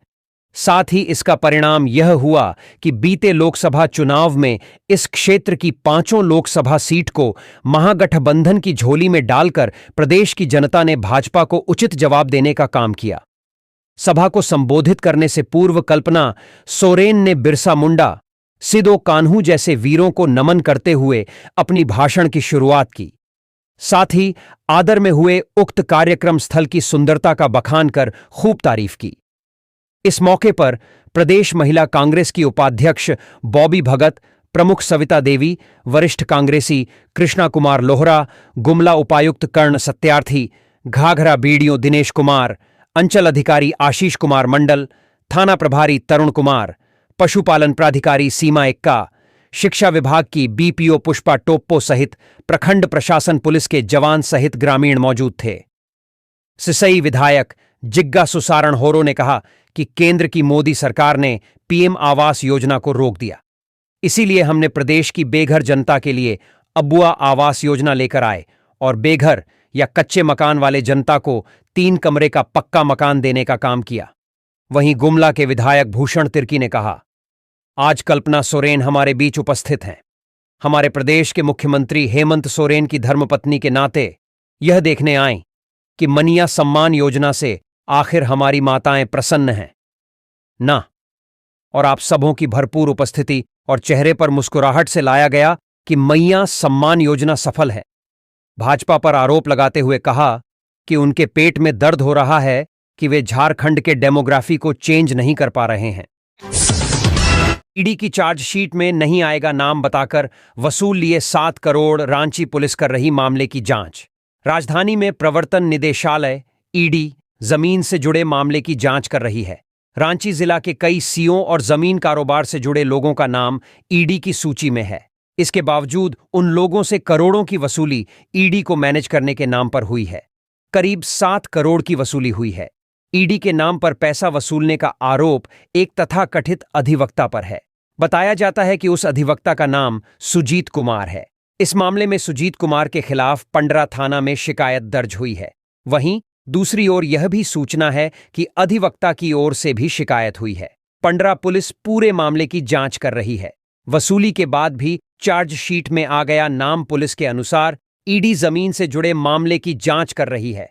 Speaker 1: साथ ही इसका परिणाम यह हुआ कि बीते लोकसभा चुनाव में इस क्षेत्र की 5 लोकसभा सीट को महागठबंधन की झोली में डालकर प्रदेश की जनता ने भाजपा को उचित जवाब देने का काम किया। सभा को संबोधित करने से पूर्व कल्पना सोरेन ने बिरसा मुंडा, सिदो कान्हू जैसे वीरों को नमन करते हुए अपनी भाषण की शुरुआत की। साथ ही आदर में हुए उक्त कार्यक्रम स्थल की सुंदरता का बखान कर खूब तारीफ की। इस मौके पर प्रदेश महिला कांग्रेस की उपाध्यक्ष बॉबी भगत, प्रमुख सविता देवी, वरिष्ठ कांग्रेसी कृष्णा कुमार लोहरा, गुमला उपायुक्त कर्ण सत्यार्थी, घाघरा बीडीओ दिनेश कुमार, अंचल अधिकारी आशीष कुमार मंडल, थाना प्रभारी तरुण कुमार, पशुपालन प्राधिकारी सीमा एक्का, शिक्षा विभाग की बीपीओ पुष्पा टोप्पो सहित प्रखंड प्रशासन पुलिस के जवान सहित ग्रामीण मौजूद थे। सिसई विधायक जिग्गा सुसारण होरो ने कहा कि केंद्र की मोदी सरकार ने पीएम आवास योजना को रोक दिया, इसीलिए हमने प्रदेश की बेघर जनता के लिए अबुआ आवास योजना लेकर आए और बेघर या कच्चे मकान वाले जनता को 3 कमरे का पक्का मकान देने का काम किया। वहीं गुमला के विधायक भूषण तिर्की ने कहा, आज कल्पना सोरेन हमारे बीच उपस्थित हैं। हमारे प्रदेश के मुख्यमंत्री हेमंत सोरेन की धर्मपत्नी के नाते यह देखने आए कि मनिया सम्मान योजना से आखिर हमारी माताएं प्रसन्न हैं ना, और आप सबों की भरपूर उपस्थिति और चेहरे पर मुस्कुराहट से लाया गया कि मैया सम्मान योजना सफल है। भाजपा पर आरोप लगाते हुए कहा कि उनके पेट में दर्द हो रहा है कि वे झारखंड के डेमोग्राफी को चेंज नहीं कर पा रहे हैं। ईडी की चार्जशीट में नहीं आएगा नाम बताकर वसूल लिए 7 करोड़, रांची पुलिस कर रही मामले की जांच। राजधानी में प्रवर्तन निदेशालय ईडी जमीन से जुड़े मामले की जांच कर रही है। रांची जिला के कई सीओ और जमीन कारोबार से जुड़े लोगों का नाम ईडी की सूची में है। इसके बावजूद उन लोगों से करोड़ों की वसूली ईडी को मैनेज करने के नाम पर हुई है। करीब 7 करोड़ की वसूली हुई है। ईडी के नाम पर पैसा वसूलने का आरोप एक तथाकथित अधिवक्ता पर है। बताया जाता है कि उस अधिवक्ता का नाम सुजीत कुमार है। इस मामले में सुजीत कुमार के खिलाफ पंडरा थाना में शिकायत दर्ज हुई है। वहीं दूसरी ओर यह भी सूचना है कि अधिवक्ता की ओर से भी शिकायत हुई है। पंडरा पुलिस पूरे मामले की जांच कर रही है। वसूली के बाद भी चार्जशीट में आ गया नाम। पुलिस के अनुसार ईडी जमीन से जुड़े मामले की जांच कर रही है।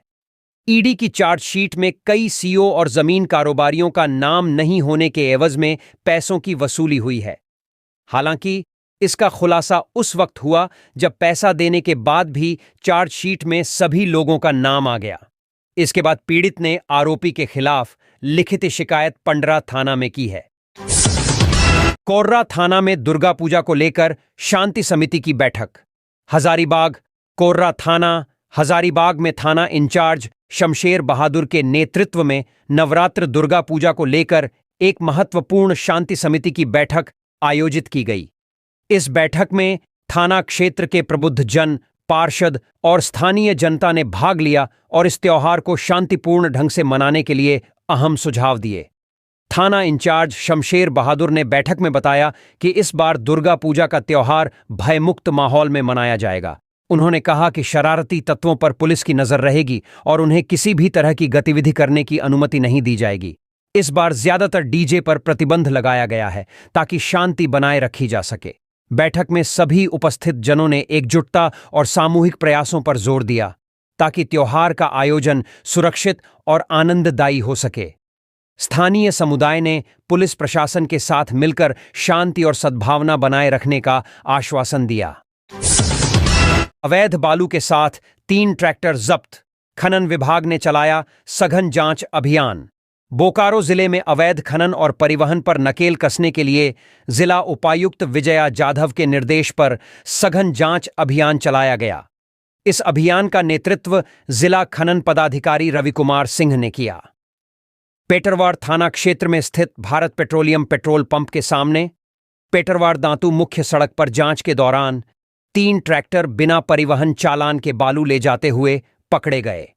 Speaker 1: ईडी की चार्जशीट में कई सीओ और जमीन कारोबारियों का नाम नहीं होने के एवज में पैसों की वसूली हुई है। हालांकि इसका खुलासा उस वक्त हुआ जब पैसा देने के बाद भी चार्जशीट में सभी लोगों का नाम आ गया। इसके बाद पीड़ित ने आरोपी के खिलाफ लिखित शिकायत पंडरा थाना में की है। कोर्रा थाना में दुर्गा पूजा को लेकर शांति समिति की बैठक। हजारीबाग कोर्रा थाना हजारीबाग में थाना इंचार्ज शमशेर बहादुर के नेतृत्व में नवरात्र दुर्गा पूजा को लेकर एक महत्वपूर्ण शांति समिति की बैठक आयोजित की गई। इस बैठक में थाना क्षेत्र के प्रबुद्ध जन, पार्षद और स्थानीय जनता ने भाग लिया और इस त्योहार को शांतिपूर्ण ढंग से मनाने के लिए अहम सुझाव दिए। थाना इंचार्ज शमशेर बहादुर ने बैठक में बताया कि इस बार दुर्गा पूजा का त्योहार भयमुक्त माहौल में मनाया जाएगा। उन्होंने कहा कि शरारती तत्वों पर पुलिस की नजर रहेगी और उन्हें किसी भी तरह की गतिविधि करने की अनुमति नहीं दी जाएगी। इस बार ज्यादातर डीजे पर प्रतिबंध लगाया गया है ताकि शांति बनाए रखी जा सके। बैठक में सभी उपस्थित जनों ने एकजुटता और सामूहिक प्रयासों पर जोर दिया ताकि त्योहार का आयोजन सुरक्षित और आनंददायी हो सके। स्थानीय समुदाय ने पुलिस प्रशासन के साथ मिलकर शांति और सद्भावना बनाए रखने का आश्वासन दिया। अवैध बालू के साथ 3 ट्रैक्टर जब्त। खनन विभाग ने चलाया सघन जांच अभियान। बोकारो जिले में अवैध खनन और परिवहन पर नकेल कसने के लिए जिला उपायुक्त विजया जाधव के निर्देश पर सघन जांच अभियान चलाया गया। इस अभियान का नेतृत्व जिला खनन पदाधिकारी रविकुमार सिंह ने किया। पेटरवाड़ थाना क्षेत्र में स्थित भारत पेट्रोलियम पेट्रोल पंप के सामने पेटरवाड़ दांतू मुख्य सड़क पर जांच के दौरान 3 ट्रैक्टर बिना परिवहन चालान के बालू ले जाते हुए पकड़े गए।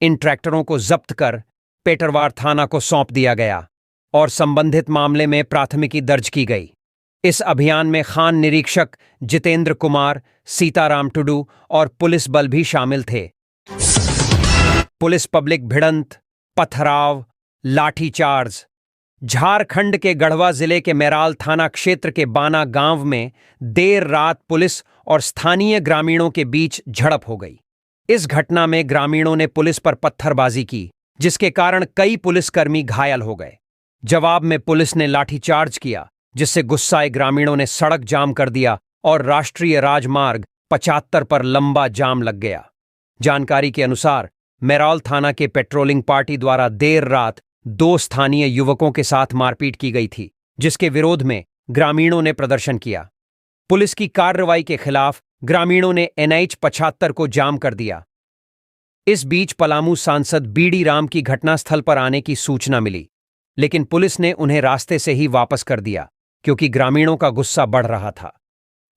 Speaker 1: इन ट्रैक्टरों को जब्त कर पेटरवाड़ थाना को सौंप दिया गया और संबंधित मामले में प्राथमिकी दर्ज की गई। इस अभियान में खान निरीक्षक जितेंद्र कुमार, सीताराम टुडू और पुलिस बल भी शामिल थे। पुलिस पब्लिक भिड़ंत, पथराव, लाठीचार्ज। झारखंड के गढ़वा जिले के मेराल थाना क्षेत्र के बाना गांव में देर रात पुलिस और स्थानीय ग्रामीणों के बीच झड़प हो गई। इस घटना में ग्रामीणों ने पुलिस पर पत्थरबाजी की, जिसके कारण कई पुलिसकर्मी घायल हो गए। जवाब में पुलिस ने लाठीचार्ज किया, जिससे गुस्साए ग्रामीणों ने सड़क जाम कर दिया और राष्ट्रीय राजमार्ग 75 पर लंबा जाम लग गया। जानकारी के अनुसार मेराल थाना के पेट्रोलिंग पार्टी द्वारा देर रात 2 स्थानीय युवकों के साथ मारपीट की गई थी, जिसके विरोध में ग्रामीणों ने प्रदर्शन किया। पुलिस की कार्रवाई के खिलाफ ग्रामीणों ने NH 75 को जाम कर दिया। इस बीच पलामू सांसद बीडी राम की घटनास्थल पर आने की सूचना मिली, लेकिन पुलिस ने उन्हें रास्ते से ही वापस कर दिया क्योंकि ग्रामीणों का गुस्सा बढ़ रहा था।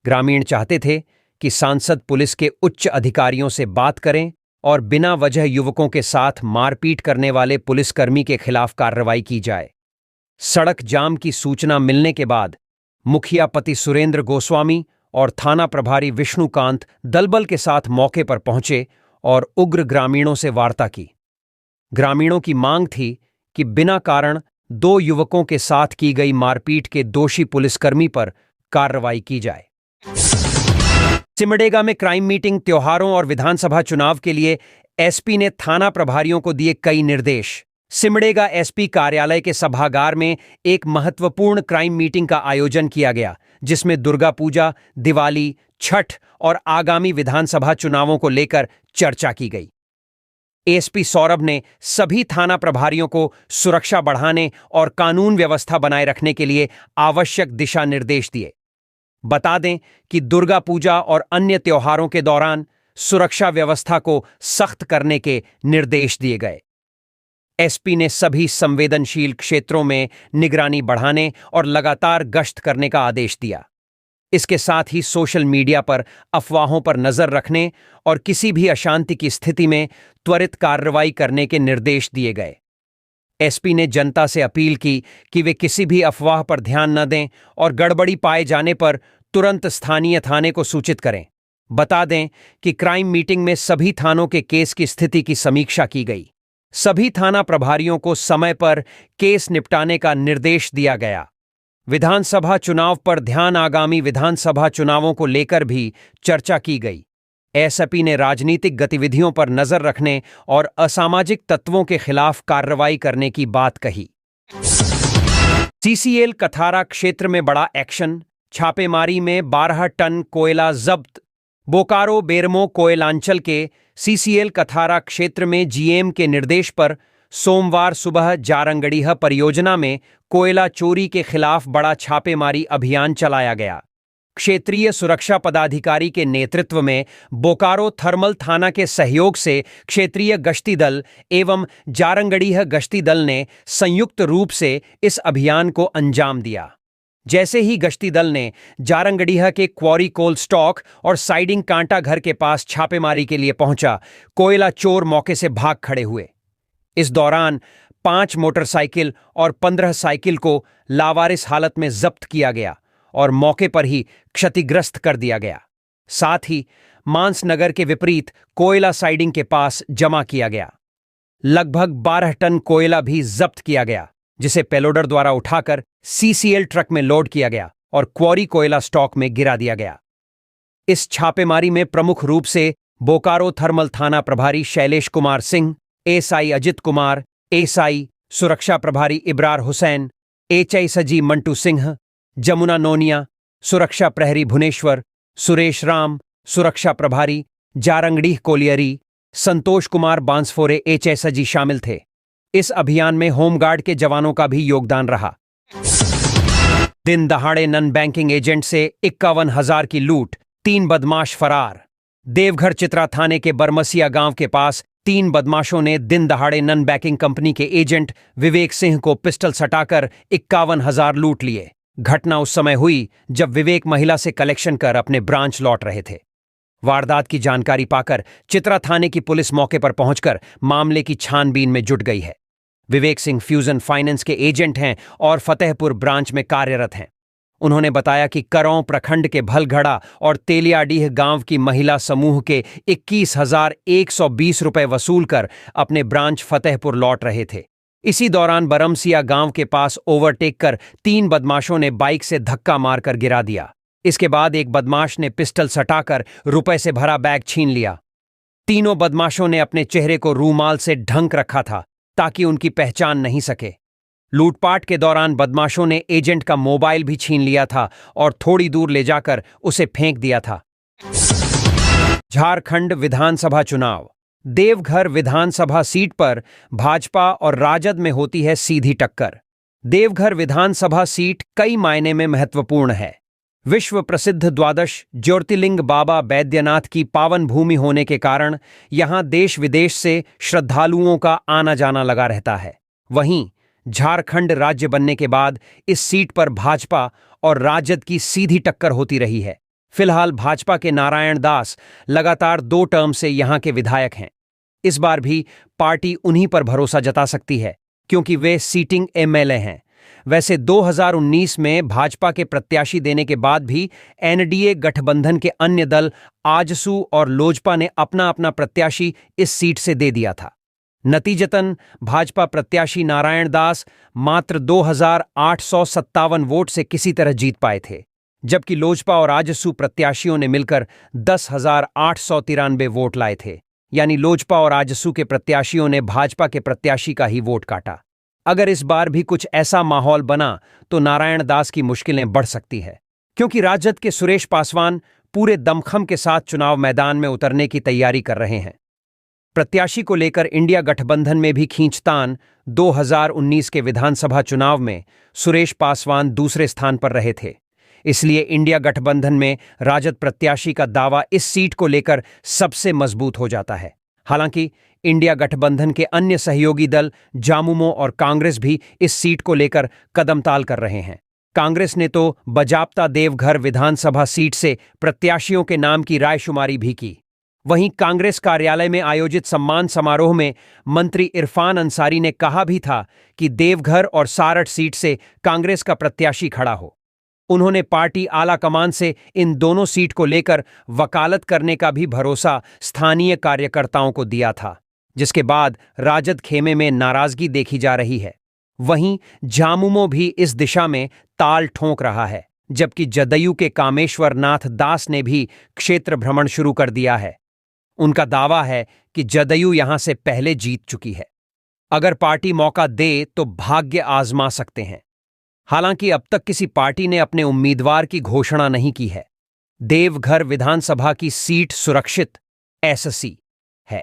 Speaker 1: ग्रामीण चाहते थे कि सांसद पुलिस के उच्च अधिकारियों से बात करें और बिना वजह युवकों के साथ मारपीट करने वाले पुलिसकर्मी के खिलाफ कार्रवाई की जाए। सड़क जाम की सूचना मिलने के बाद मुखिया पति सुरेंद्र गोस्वामी और थाना प्रभारी विष्णुकांत दलबल के साथ मौके पर पहुंचे और उग्र ग्रामीणों से वार्ता की। ग्रामीणों की मांग थी कि बिना कारण 2 युवकों के साथ की गई मारपीट के दोषी पुलिसकर्मी पर कार्रवाई की जाए। सिमडेगा में क्राइम मीटिंग। त्योहारों और विधानसभा चुनाव के लिए एसपी ने थाना प्रभारियों को दिए कई निर्देश। सिमडेगा एसपी कार्यालय के सभागार में एक महत्वपूर्ण क्राइम मीटिंग का आयोजन किया गया, जिसमें दुर्गा पूजा, दिवाली, छठ और आगामी विधानसभा चुनावों को लेकर चर्चा की गई। एसपी सौरभ ने सभी थाना प्रभारियों को सुरक्षा बढ़ाने और कानून व्यवस्था बनाए रखने के लिए आवश्यक दिशा निर्देश दिए। बता दें कि दुर्गा पूजा और अन्य त्योहारों के दौरान सुरक्षा व्यवस्था को सख्त करने के निर्देश दिए गए। एसपी ने सभी संवेदनशील क्षेत्रों में निगरानी बढ़ाने और लगातार गश्त करने का आदेश दिया। इसके साथ ही सोशल मीडिया पर अफवाहों पर नजर रखने और किसी भी अशांति की स्थिति में त्वरित कार्रवाई करने के निर्देश दिए गए। एसपी ने जनता से अपील की कि वे किसी भी अफवाह पर ध्यान न दें और गड़बड़ी पाए जाने पर तुरंत स्थानीय थाने को सूचित करें। बता दें कि क्राइम मीटिंग में सभी थानों के केस की स्थिति की समीक्षा की गई। सभी थाना प्रभारियों को समय पर केस निपटाने का निर्देश दिया गया। विधानसभा चुनाव पर ध्यान आगामी विधानसभा चुनावों को लेकर भी चर्चा की गई। एसपी ने राजनीतिक गतिविधियों पर नजर रखने और असामाजिक तत्वों के खिलाफ कार्रवाई करने की बात कही। सीसीएल कथारा क्षेत्र में बड़ा एक्शन, छापेमारी में 12 टन कोयला जब्त। बोकारो बेरमो कोयलांचल के सीसीएल कथारा क्षेत्र में जीएम के निर्देश पर सोमवार सुबह जारंगड़ीह परियोजना में कोयला चोरी के खिलाफ बड़ा छापेमारी अभियान चलाया गया। क्षेत्रीय सुरक्षा पदाधिकारी के नेतृत्व में बोकारो थर्मल थाना के सहयोग से क्षेत्रीय गश्ती दल एवं जारंगड़ीह गश्ती दल ने संयुक्त रूप से इस अभियान को अंजाम दिया। जैसे ही गश्ती दल ने जारंगड़ीह के क्वारी कोल स्टॉक और साइडिंग कांटा घर के पास छापेमारी के लिए पहुंचा, कोयला चोर मौके से भाग खड़े हुए। इस दौरान 5 मोटरसाइकिल और 15 साइकिल को लावारिस हालत में जब्त किया गया और मौके पर ही क्षतिग्रस्त कर दिया गया। साथ ही मांसनगर के विपरीत कोयला साइडिंग के पास जमा किया गया। लगभग 12 टन कोयला भी जब्त किया गया, जिसे पेलोडर द्वारा उठाकर सीसीएल ट्रक में लोड किया गया और क्वारी कोयला स्टॉक में गिरा दिया गया। इस छापेमारी में प्रमुख रूप से बोकारो थर्मल थाना प्रभारी शैलेश कुमार सिंह, एसआई अजित कुमार, एसआई सुरक्षा प्रभारी इब्रार हुसैन, एचआई मंटू सिंह, जमुना नोनिया, सुरक्षा प्रहरी भुवनेश्वर, सुरेश राम, सुरक्षा प्रभारी जारंगड़ीह कोलियरी, संतोष कुमार बांसफोरे एचआई शामिल थे। इस अभियान में होमगार्ड के जवानों का भी योगदान रहा। दिन दहाड़े नन बैंकिंग एजेंट से 51,000 की लूट, 3 बदमाश फरार। देवघर चित्रा थाने के बरमसिया गांव के पास 3 बदमाशों ने दिन दहाड़े नन बैंकिंग कंपनी के एजेंट विवेक सिंह को पिस्टल सटाकर 51,000 लूट लिए। घटना उस समय हुई जब विवेक महिला से कलेक्शन कर अपने ब्रांच लौट रहे थे। वारदात की जानकारी पाकर चित्रा थाने की पुलिस मौके पर पहुंचकर मामले की छानबीन में जुट गई है। विवेक सिंह फ्यूजन फाइनेंस के एजेंट हैं और फतेहपुर ब्रांच में कार्यरत हैं। उन्होंने बताया कि करौं प्रखंड के भलगढ़ा और तेलियाडीह गांव की महिला समूह के 21,120 रुपए वसूल कर अपने ब्रांच फतेहपुर लौट रहे थे। इसी दौरान बरमसिया गांव के पास ओवरटेक कर 3 बदमाशों ने बाइक से धक्का मारकर गिरा दिया। इसके बाद एक बदमाश ने पिस्टल सटाकर रुपए से भरा बैग छीन लिया। तीनों बदमाशों ने अपने चेहरे को रूमाल से ढक रखा था ताकि उनकी पहचान नहीं सके। लूटपाट के दौरान बदमाशों ने एजेंट का मोबाइल भी छीन लिया था और थोड़ी दूर ले जाकर उसे फेंक दिया था। झारखंड विधानसभा चुनाव। देवघर विधानसभा सीट पर भाजपा और राजद में होती है सीधी टक्कर। देवघर विधानसभा सीट कई मायने में महत्वपूर्ण है। विश्व प्रसिद्ध द्वादश ज्योतिर्लिंग बाबा बैद्यनाथ की पावन भूमि होने के कारण यहां देश विदेश से श्रद्धालुओं का आना जाना लगा रहता है। वहीं झारखंड राज्य बनने के बाद इस सीट पर भाजपा और राजद की सीधी टक्कर होती रही है। फिलहाल भाजपा के नारायण दास लगातार 2 टर्म से यहां के विधायक हैं। इस बार भी पार्टी उन्हीं पर भरोसा जता सकती है क्योंकि वे सीटिंग एमएलए हैं। वैसे 2019 में भाजपा के प्रत्याशी देने के बाद भी एनडीए गठबंधन के अन्य दल आजसू और लोजपा ने अपना अपना प्रत्याशी इस सीट से दे दिया था। नतीजतन भाजपा प्रत्याशी नारायण दास मात्र 2,857 वोट से किसी तरह जीत पाए थे, जबकि लोजपा और आजसू प्रत्याशियों ने मिलकर 10,893 वोट लाए थे। यानी लोजपा और आजसू के प्रत्याशियों ने भाजपा के प्रत्याशी का ही वोट काटा। अगर इस बार भी कुछ ऐसा माहौल बना तो नारायण दास की मुश्किलें बढ़ सकती है, क्योंकि राजद के सुरेश पासवान पूरे दमखम के साथ चुनाव मैदान में उतरने की तैयारी कर रहे हैं। प्रत्याशी को लेकर इंडिया गठबंधन में भी खींचतान। 2019 के विधानसभा चुनाव में सुरेश पासवान दूसरे स्थान पर रहे थे, इसलिए इंडिया गठबंधन में राजद प्रत्याशी का दावा इस सीट को लेकर सबसे मजबूत हो जाता है। हालांकि इंडिया गठबंधन के अन्य सहयोगी दल जामुमो और कांग्रेस भी इस सीट को लेकर कदमताल कर रहे हैं। कांग्रेस ने तो बजाप्ता देवघर विधानसभा सीट से प्रत्याशियों के नाम की रायशुमारी भी की। वहीं कांग्रेस कार्यालय में आयोजित सम्मान समारोह में मंत्री इरफान अंसारी ने कहा भी था कि देवघर और सारठ सीट से कांग्रेस का प्रत्याशी खड़ा हो। उन्होंने पार्टी आला कमान से इन दोनों सीट को लेकर वकालत करने का भी भरोसा स्थानीय कार्यकर्ताओं को दिया था, जिसके बाद राजद खेमे में नाराजगी देखी जा रही है। वहीं झामुमो भी इस दिशा में ताल ठोंक रहा है, जबकि जदयू के कामेश्वर नाथ दास ने भी क्षेत्र भ्रमण शुरू कर दिया है। उनका दावा है कि जदयू यहां से पहले जीत चुकी है। अगर पार्टी मौका दे तो भाग्य आजमा सकते हैं। हालांकि अब तक किसी पार्टी ने अपने उम्मीदवार की घोषणा नहीं की है। देवघर विधानसभा की सीट सुरक्षित एससी है,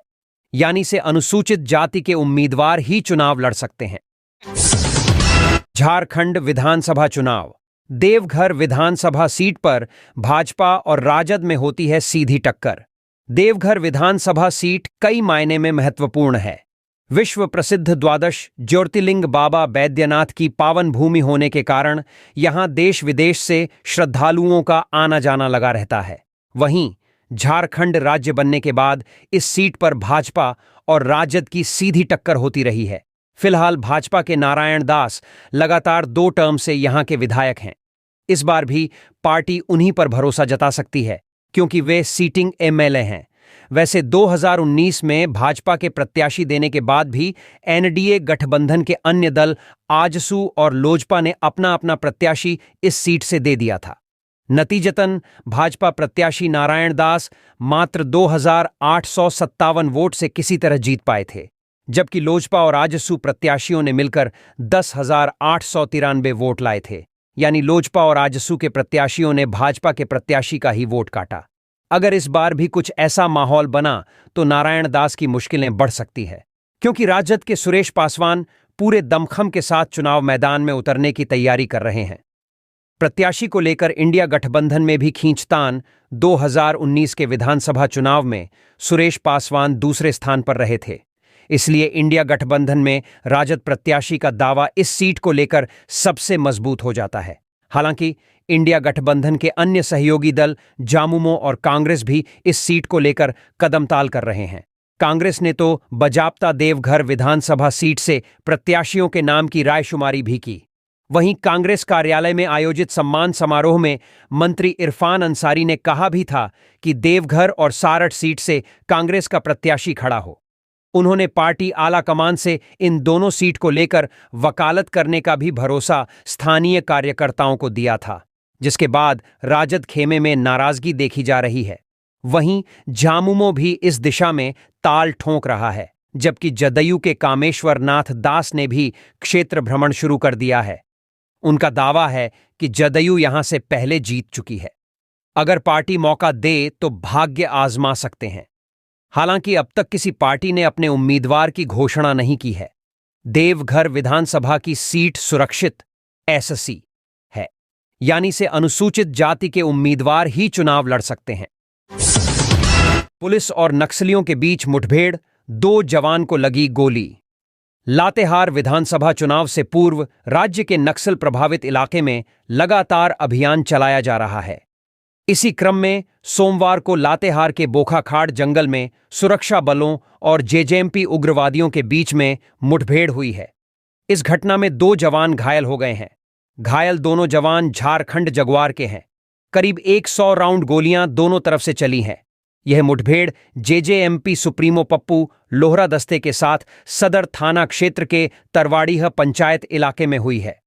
Speaker 1: यानी से अनुसूचित जाति के उम्मीदवार ही चुनाव लड़ सकते हैं। झारखंड विधानसभा चुनाव। देवघर विधानसभा सीट पर भाजपा और राजद में होती है सीधी टक्कर। देवघर विधानसभा सीट कई मायने में महत्वपूर्ण है। विश्व प्रसिद्ध द्वादश ज्योतिर्लिंग बाबा बैद्यनाथ की पावन भूमि होने के कारण यहां देश विदेश से श्रद्धालुओं का आना जाना लगा रहता है। वहीं झारखंड राज्य बनने के बाद इस सीट पर भाजपा और राजद की सीधी टक्कर होती रही है। फिलहाल भाजपा के नारायण दास लगातार 2 टर्म से यहां के विधायक हैं। इस बार भी पार्टी उन्हीं पर भरोसा जता सकती है, क्योंकि वे सीटिंग एमएलए हैं। वैसे 2019 में भाजपा के प्रत्याशी देने के बाद भी एनडीए गठबंधन के अन्य दल आजसू और लोजपा ने अपना अपना प्रत्याशी इस सीट से दे दिया था। नतीजतन भाजपा प्रत्याशी नारायण दास मात्र 2,857 वोट से किसी तरह जीत पाए थे, जबकि लोजपा और आजसू प्रत्याशियों ने मिलकर 10,893 वोट लाए थे। यानी लोजपा और आजसू के प्रत्याशियों ने भाजपा के प्रत्याशी का ही वोट काटा। अगर इस बार भी कुछ ऐसा माहौल बना तो नारायण दास की मुश्किलें बढ़ सकती है, क्योंकि राजद के सुरेश पासवान पूरे दमखम के साथ चुनाव मैदान में उतरने की तैयारी कर रहे हैं। प्रत्याशी को लेकर इंडिया गठबंधन में भी खींचतान। 2019 के विधानसभा चुनाव में सुरेश पासवान दूसरे स्थान पर रहे थे, इसलिए इंडिया गठबंधन में राजद प्रत्याशी का दावा इस सीट को लेकर सबसे मजबूत हो जाता है। हालांकि इंडिया गठबंधन के अन्य सहयोगी दल झामुमो और कांग्रेस भी इस सीट को लेकर कदमताल कर रहे हैं। कांग्रेस ने तो बजाप्ता देवघर विधानसभा सीट से प्रत्याशियों के नाम की रायशुमारी भी की। वहीं कांग्रेस कार्यालय में आयोजित सम्मान समारोह में मंत्री इरफान अंसारी ने कहा भी था कि देवघर और सारठ सीट से कांग्रेस का प्रत्याशी खड़ा हो। उन्होंने पार्टी आला कमान से इन दोनों सीट को लेकर वकालत करने का भी भरोसा स्थानीय कार्यकर्ताओं को दिया था, जिसके बाद राजद खेमे में नाराजगी देखी जा रही है। वहीं झामुमो भी इस दिशा में ताल ठोंक रहा है, जबकि जदयू के कामेश्वर नाथ दास ने भी क्षेत्र भ्रमण शुरू कर दिया है। उनका दावा है कि जदयू यहां से पहले जीत चुकी है। अगर पार्टी मौका दे तो भाग्य आजमा सकते हैं। हालांकि अब तक किसी पार्टी ने अपने उम्मीदवार की घोषणा नहीं की है। देवघर विधानसभा की सीट सुरक्षित एससी है, यानी से अनुसूचित जाति के उम्मीदवार ही चुनाव लड़ सकते हैं। पुलिस और नक्सलियों के बीच मुठभेड़, 2 जवान को लगी गोली। लातेहार विधानसभा चुनाव से पूर्व राज्य के नक्सल प्रभावित इलाके में लगातार अभियान चलाया जा रहा है। इसी क्रम में सोमवार को लातेहार के बोखाखाड़ जंगल में सुरक्षा बलों और जेजेएमपी उग्रवादियों के बीच में मुठभेड़ हुई है। इस घटना में 2 जवान घायल हो गए हैं। घायल दोनों जवान झारखंड जगुआर के हैं। करीब 100 राउंड गोलियां दोनों तरफ से चली हैं। यह मुठभेड़ जेजेएमपी सुप्रीमो पप्पू लोहरा दस्ते के साथ सदर थाना क्षेत्र के तरवाड़ीह पंचायत इलाके में हुई है।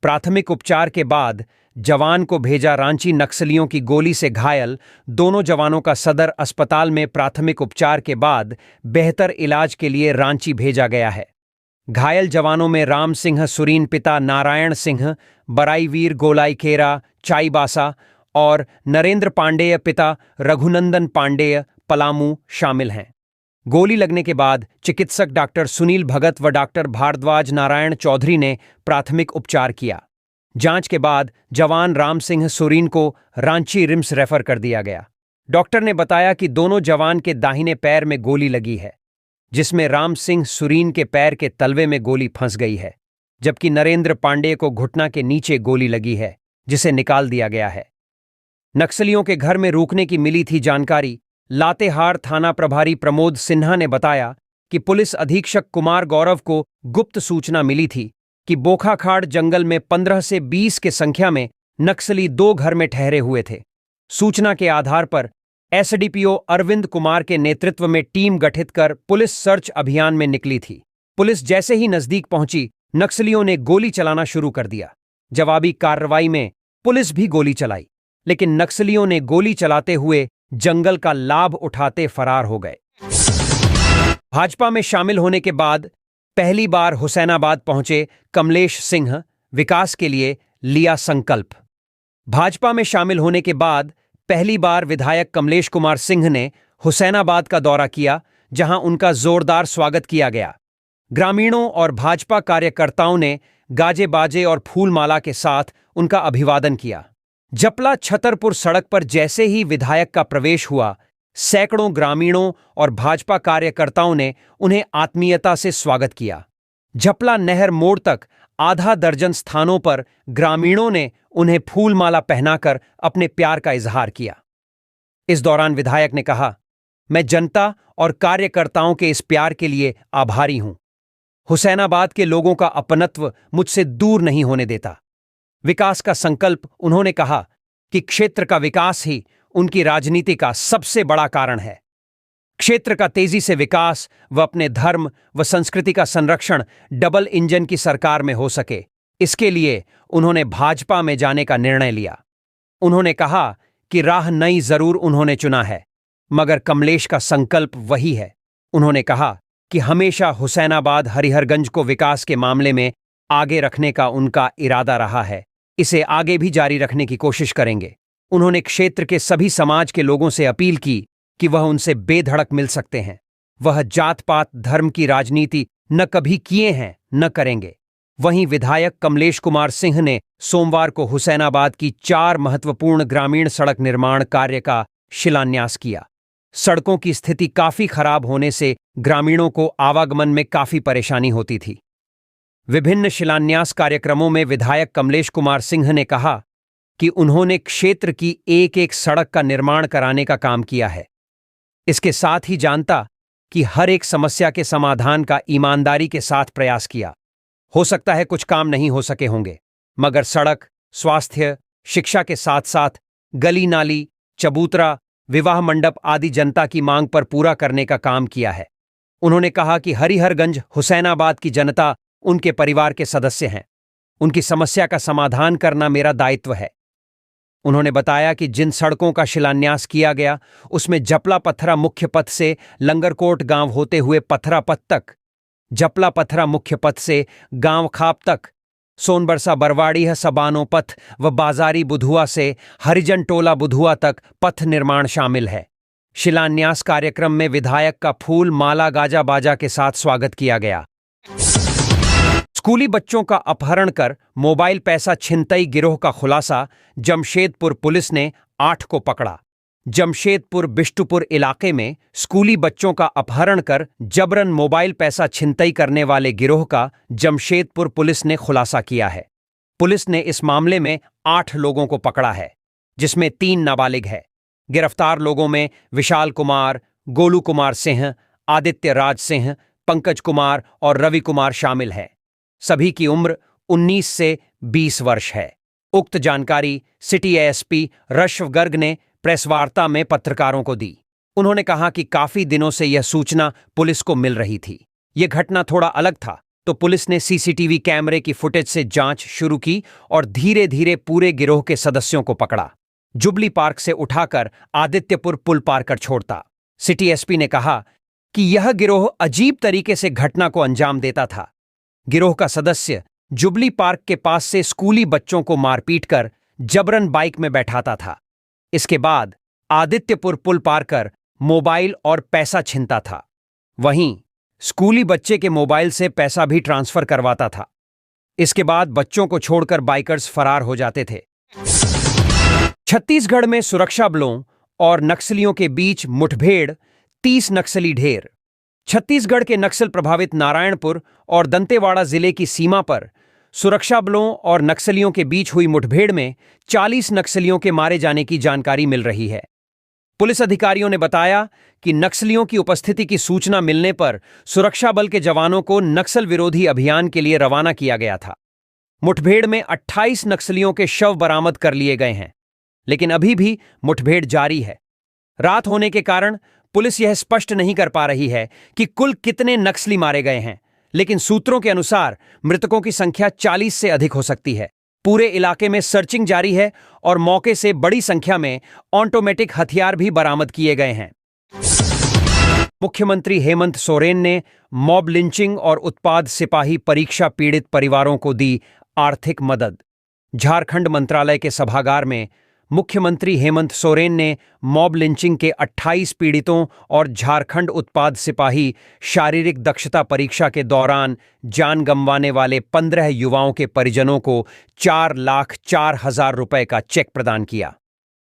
Speaker 1: प्राथमिक उपचार के बाद जवान को भेजा रांची। नक्सलियों की गोली से घायल दोनों जवानों का सदर अस्पताल में प्राथमिक उपचार के बाद बेहतर इलाज के लिए रांची भेजा गया है। घायल जवानों में राम सिंह सुरीन पिता नारायण सिंह बराईवीर गोलाईकेरा चाईबासा और नरेंद्र पांडेय पिता रघुनंदन पांडेय पलामू शामिल हैं। गोली लगने के बाद चिकित्सक डॉक्टर सुनील भगत व डॉक्टर भारद्वाज नारायण चौधरी ने प्राथमिक उपचार किया। जांच के बाद जवान राम सिंह सुरीन को रांची रिम्स रेफर कर दिया गया। डॉक्टर ने बताया कि दोनों जवान के दाहिने पैर में गोली लगी है, जिसमें राम सिंह सुरीन के पैर के तलवे में गोली फंस गई है, जबकि नरेंद्र पांडेय को घुटना के नीचे गोली लगी है, जिसे निकाल दिया गया है। नक्सलियों के घर में रुकने की मिली थी जानकारी। लातेहार थाना प्रभारी प्रमोद सिन्हा ने बताया कि पुलिस अधीक्षक कुमार गौरव को गुप्त सूचना मिली थी कि बोखाखाड़ जंगल में 15 से 20 के संख्या में नक्सली 2 घर में ठहरे हुए थे। सूचना के आधार पर एसडीपीओ अरविंद कुमार के नेतृत्व में टीम गठित कर पुलिस सर्च अभियान में निकली थी। पुलिस जैसे ही नजदीक पहुंची, नक्सलियों ने गोली चलाना शुरू कर दिया। जवाबी कार्रवाई में पुलिस भी गोली चलाई, लेकिन नक्सलियों ने गोली चलाते हुए जंगल का लाभ उठाते फरार हो गए। भाजपा में शामिल होने के बाद पहली बार हुसैनाबाद पहुंचे कमलेश सिंह, विकास के लिए लिया संकल्प। भाजपा में शामिल होने के बाद पहली बार विधायक कमलेश कुमार सिंह ने हुसैनाबाद का दौरा किया, जहां उनका जोरदार स्वागत किया गया। ग्रामीणों और भाजपा कार्यकर्ताओं ने गाजे बाजे और फूलमाला के साथ उनका अभिवादन किया। जपला छतरपुर सड़क पर जैसे ही विधायक का प्रवेश हुआ, सैकड़ों ग्रामीणों और भाजपा कार्यकर्ताओं ने उन्हें आत्मीयता से स्वागत किया। जपला नहर मोड़ तक आधा दर्जन स्थानों पर ग्रामीणों ने उन्हें फूलमाला पहनाकर अपने प्यार का इजहार किया। इस दौरान विधायक ने कहा, मैं जनता और कार्यकर्ताओं के इस प्यार के लिए आभारी हूं। हुसैनाबाद के लोगों का अपनत्व मुझसे दूर नहीं होने देता। विकास का संकल्प उन्होंने कहा कि क्षेत्र का विकास ही उनकी राजनीति का सबसे बड़ा कारण है। क्षेत्र का तेजी से विकास व अपने धर्म व संस्कृति का संरक्षण डबल इंजन की सरकार में हो सके, इसके लिए उन्होंने भाजपा में जाने का निर्णय लिया। उन्होंने कहा कि राह नई जरूर उन्होंने चुना है, मगर कमलेश का संकल्प वही है। उन्होंने कहा कि हमेशा हुसैनाबाद हरिहरगंज को विकास के मामले में आगे रखने का उनका इरादा रहा है। इसे आगे भी जारी रखने की कोशिश करेंगे। उन्होंने क्षेत्र के सभी समाज के लोगों से अपील की कि वह उनसे बेधड़क मिल सकते हैं। वह जात पात धर्म की राजनीति न कभी किए हैं न करेंगे। वहीं विधायक कमलेश कुमार सिंह ने सोमवार को हुसैनाबाद की 4 महत्वपूर्ण ग्रामीण सड़क निर्माण कार्य का शिलान्यास किया। सड़कों की स्थिति काफी खराब होने से ग्रामीणों को आवागमन में काफी परेशानी होती थी। विभिन्न शिलान्यास कार्यक्रमों में विधायक कमलेश कुमार सिंह ने कहा कि उन्होंने क्षेत्र की एक एक सड़क का निर्माण कराने का काम किया है। इसके साथ ही जानता कि हर एक समस्या के समाधान का ईमानदारी के साथ प्रयास किया। हो सकता है कुछ काम नहीं हो सके होंगे, मगर सड़क, स्वास्थ्य, शिक्षा के साथ साथ गली नाली, चबूतरा, विवाह मंडप आदि जनता की मांग पर पूरा करने का काम किया है। उन्होंने कहा कि हरिहरगंज हुसैनाबाद की जनता उनके परिवार के सदस्य हैं। उनकी समस्या का समाधान करना मेरा दायित्व है। उन्होंने बताया कि जिन सड़कों का शिलान्यास किया गया, उसमें जपला पथरा मुख्य पथ से लंगरकोट गांव होते हुए पथरा पथ तक, जपला पथरा मुख्य पथ से गांव खाप तक, सोनबरसा बरवाड़ी सबानो पथ व बाजारी बुधुआ से हरिजन टोला बुधुआ तक पथ निर्माण शामिल है। शिलान्यास कार्यक्रम में विधायक का फूल माला गाजा बाजा के साथ स्वागत किया गया। स्कूली बच्चों का अपहरण कर मोबाइल पैसा छिनतई गिरोह का खुलासा, जमशेदपुर पुलिस ने 8 को पकड़ा। जमशेदपुर बिष्टुपुर इलाके में स्कूली बच्चों का अपहरण कर जबरन मोबाइल पैसा छिनतई करने वाले गिरोह का जमशेदपुर पुलिस ने खुलासा किया है। पुलिस ने इस मामले में 8 लोगों को पकड़ा है, जिसमें 3 नाबालिग है। गिरफ्तार लोगों में विशाल कुमार, गोलू कुमार सिंह, आदित्य राज सिंह, पंकज कुमार और रवि कुमार शामिल है। सभी की उम्र 19 से 20 वर्ष है। उक्त जानकारी सिटी एएसपी रश्व गर्ग ने प्रेस वार्ता में पत्रकारों को दी। उन्होंने कहा कि काफी दिनों से यह सूचना पुलिस को मिल रही थी। यह घटना थोड़ा अलग था, तो पुलिस ने सीसीटीवी कैमरे की फुटेज से जांच शुरू की और धीरे धीरे पूरे गिरोह के सदस्यों को पकड़ा। जुबली पार्क से उठाकर आदित्यपुर पुल पार कर छोड़ता। सिटी एसपी ने कहा कि यह गिरोह अजीब तरीके से घटना को अंजाम देता था। गिरोह का सदस्य जुबली पार्क के पास से स्कूली बच्चों को मारपीट कर जबरन बाइक में बैठाता था। इसके बाद आदित्यपुर पुल पार कर मोबाइल और पैसा छीनता था। वहीं स्कूली बच्चे के मोबाइल से पैसा भी ट्रांसफर करवाता था। इसके बाद बच्चों को छोड़कर बाइकर्स फरार हो जाते थे। छत्तीसगढ़ में सुरक्षा बलों और नक्सलियों के बीच मुठभेड़, 30 नक्सली ढेर। छत्तीसगढ़ के नक्सल प्रभावित नारायणपुर और दंतेवाड़ा जिले की सीमा पर सुरक्षा बलों और नक्सलियों के बीच हुई मुठभेड़ में 40 नक्सलियों के मारे जाने की जानकारी मिल रही है। पुलिस अधिकारियों ने बताया कि नक्सलियों की उपस्थिति की सूचना मिलने पर सुरक्षा बल के जवानों को नक्सल विरोधी अभियान के लिए रवाना किया गया था। मुठभेड़ में 28 नक्सलियों के शव बरामद कर लिए गए हैं, लेकिन अभी भी मुठभेड़ जारी है। रात होने के कारण पुलिस यह स्पष्ट नहीं कर पा रही है कि कुल कितने नक्सली मारे गए हैं, लेकिन सूत्रों के अनुसार मृतकों की संख्या 40 से अधिक हो सकती है। पूरे इलाके में सर्चिंग जारी है और मौके से बड़ी संख्या में ऑटोमेटिक हथियार भी बरामद किए गए हैं। मुख्यमंत्री हेमंत सोरेन ने मॉब लिंचिंग और उत्पाद सिपाही परीक्षा पीड़ित परिवारों को दी आर्थिक मदद। झारखंड मंत्रालय के सभागार में मुख्यमंत्री हेमंत सोरेन ने मॉब लिंचिंग के 28 पीड़ितों और झारखंड उत्पाद सिपाही शारीरिक दक्षता परीक्षा के दौरान जान गंवाने वाले 15 युवाओं के परिजनों को 4,04,000 रुपए का चेक प्रदान किया।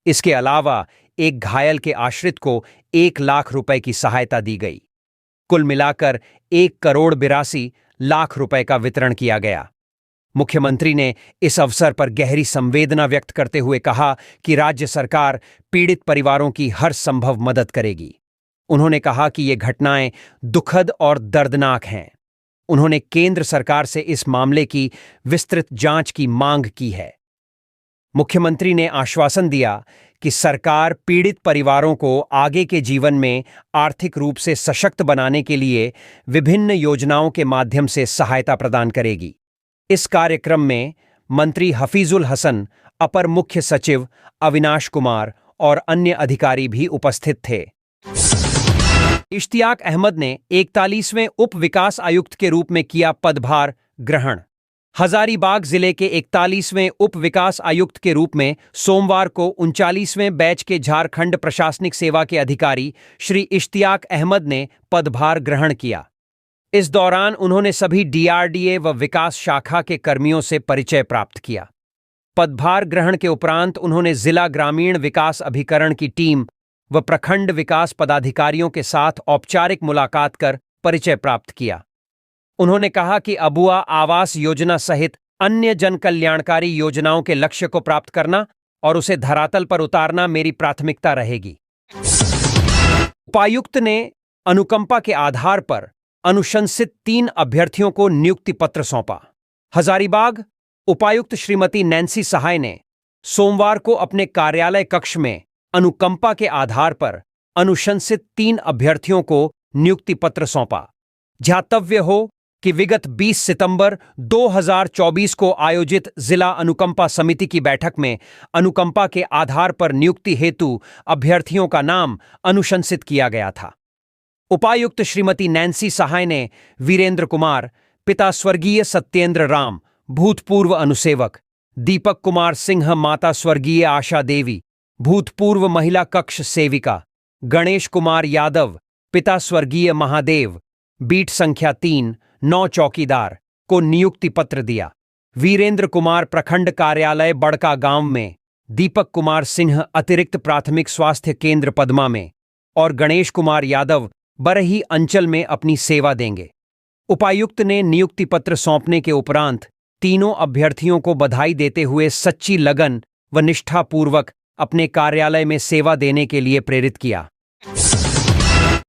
Speaker 1: इसके अलावा एक घायल के आश्रित को 1 लाख रुपए की सहायता दी गई। कुल मिलाकर 1,82,00,000 रुपए का वितरण किया गया। मुख्यमंत्री ने इस अवसर पर गहरी संवेदना व्यक्त करते हुए कहा कि राज्य सरकार पीड़ित परिवारों की हर संभव मदद करेगी। उन्होंने कहा कि ये घटनाएं दुखद और दर्दनाक हैं। उन्होंने केंद्र सरकार से इस मामले की विस्तृत जांच की मांग की है। मुख्यमंत्री ने आश्वासन दिया कि सरकार पीड़ित परिवारों को आगे के जीवन में आर्थिक रूप से सशक्त बनाने के लिए विभिन्न योजनाओं के माध्यम से सहायता प्रदान करेगी। इस कार्यक्रम में मंत्री हफीजुल हसन, अपर मुख्य सचिव अविनाश कुमार और अन्य अधिकारी भी उपस्थित थे। इश्तियाक अहमद ने 41वें उप विकास आयुक्त के रूप में किया पदभार ग्रहण। हजारीबाग जिले के 41वें उप विकास आयुक्त के रूप में सोमवार को 39वें बैच के झारखंड प्रशासनिक सेवा के अधिकारी श्री इश्तियाक अहमद ने पदभार ग्रहण किया। इस दौरान उन्होंने सभी डीआरडीए व विकास शाखा के कर्मियों से परिचय प्राप्त किया। पदभार ग्रहण के उपरांत उन्होंने जिला ग्रामीण विकास अभिकरण की टीम व प्रखंड विकास पदाधिकारियों के साथ औपचारिक मुलाकात कर परिचय प्राप्त किया। उन्होंने कहा कि अबुआ आवास योजना सहित अन्य जन कल्याणकारी योजनाओं के लक्ष्य को प्राप्त करना और उसे धरातल पर उतारना मेरी प्राथमिकता रहेगी। उपायुक्त ने अनुकंपा के आधार पर अनुशंसित 3 अभ्यर्थियों को नियुक्ति पत्र सौंपा। हजारीबाग उपायुक्त श्रीमती नैन्सी सहाय ने सोमवार को अपने कार्यालय कक्ष में अनुकंपा के आधार पर अनुशंसित 3 अभ्यर्थियों को नियुक्ति पत्र सौंपा। ध्यातव्य हो कि विगत 20 सितंबर 2024 को आयोजित जिला अनुकंपा समिति की बैठक में अनुकंपा के आधार पर नियुक्ति हेतु अभ्यर्थियों का नाम अनुशंसित किया गया था। उपायुक्त श्रीमती नैन्सी सहाय ने वीरेंद्र कुमार, पिता स्वर्गीय सत्येंद्र राम, भूतपूर्व अनुसेवक, दीपक कुमार सिंह, माता स्वर्गीय आशा देवी, भूतपूर्व महिला कक्ष सेविका, गणेश कुमार यादव, पिता स्वर्गीय महादेव, बीट संख्या 3, 9 चौकीदार को नियुक्ति पत्र दिया। वीरेंद्र कुमार प्रखंड कार्यालय बड़का गांव में, दीपक कुमार सिंह अतिरिक्त प्राथमिक स्वास्थ्य केंद्र पदमा में और गणेश कुमार यादव बरही अंचल में अपनी सेवा देंगे। उपायुक्त ने नियुक्ति पत्र सौंपने के उपरांत तीनों अभ्यर्थियों को बधाई देते हुए सच्ची लगन व निष्ठापूर्वक अपने कार्यालय में सेवा देने के लिए प्रेरित किया।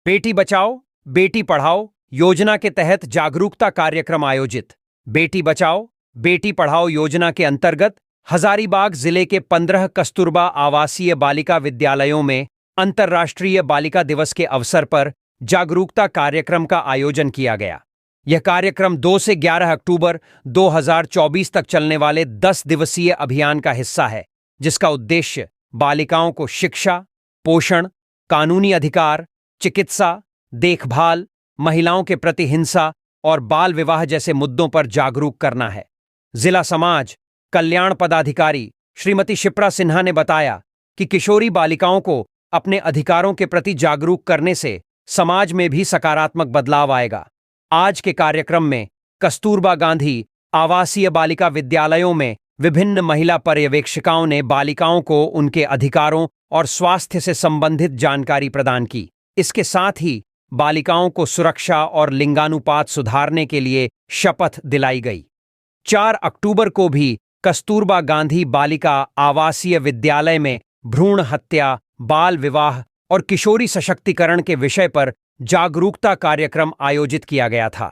Speaker 1: बेटी बचाओ बेटी पढ़ाओ योजना के तहत जागरूकता कार्यक्रम आयोजित। बेटी बचाओ बेटी पढ़ाओ योजना के अंतर्गत हजारीबाग जिले के 15 कस्तूरबा आवासीय बालिका विद्यालयों में अंतर्राष्ट्रीय बालिका दिवस के अवसर पर जागरूकता कार्यक्रम का आयोजन किया गया। यह कार्यक्रम 2 से 11 अक्टूबर 2024 तक चलने वाले 10 दिवसीय अभियान का हिस्सा है, जिसका उद्देश्य बालिकाओं को शिक्षा, पोषण, कानूनी अधिकार, चिकित्सा, देखभाल, महिलाओं के प्रति हिंसा और बाल विवाह जैसे मुद्दों पर जागरूक करना है। जिला समाज कल्याण पदाधिकारी श्रीमती शिप्रा सिन्हा ने बताया कि किशोरी बालिकाओं को अपने अधिकारों के प्रति जागरूक करने से समाज में भी सकारात्मक बदलाव आएगा। आज के कार्यक्रम में कस्तूरबा गांधी आवासीय बालिका विद्यालयों में विभिन्न महिला पर्यवेक्षिकाओं ने बालिकाओं को उनके अधिकारों और स्वास्थ्य से संबंधित जानकारी प्रदान की। इसके साथ ही बालिकाओं को सुरक्षा और लिंगानुपात सुधारने के लिए शपथ दिलाई गई। 4 अक्टूबर को भी कस्तूरबा गांधी बालिका आवासीय विद्यालय में भ्रूण हत्या, बाल विवाह और किशोरी सशक्तिकरण के विषय पर जागरूकता कार्यक्रम आयोजित किया गया था।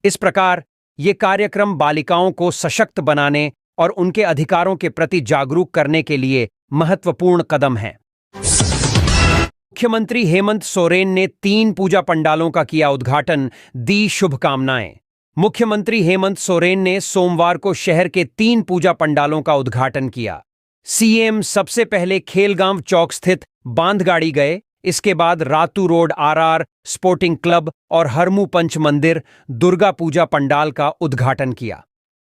Speaker 1: इस प्रकार ये कार्यक्रम बालिकाओं को सशक्त बनाने और उनके अधिकारों के प्रति जागरूक करने के लिए महत्वपूर्ण कदम है। मुख्यमंत्री हेमंत सोरेन ने 3 पूजा पंडालों का किया उद्घाटन, दी शुभकामनाएं। मुख्यमंत्री हेमंत सोरेन ने सोमवार को शहर के 3 पूजा पंडालों का उद्घाटन किया। सीएम सबसे पहले खेलगांव चौक स्थित बांधगाड़ी गए, इसके बाद Ratu road RR sporting club और हरमू पंच मंदिर दुर्गा पूजा पंडाल का उद्घाटन किया।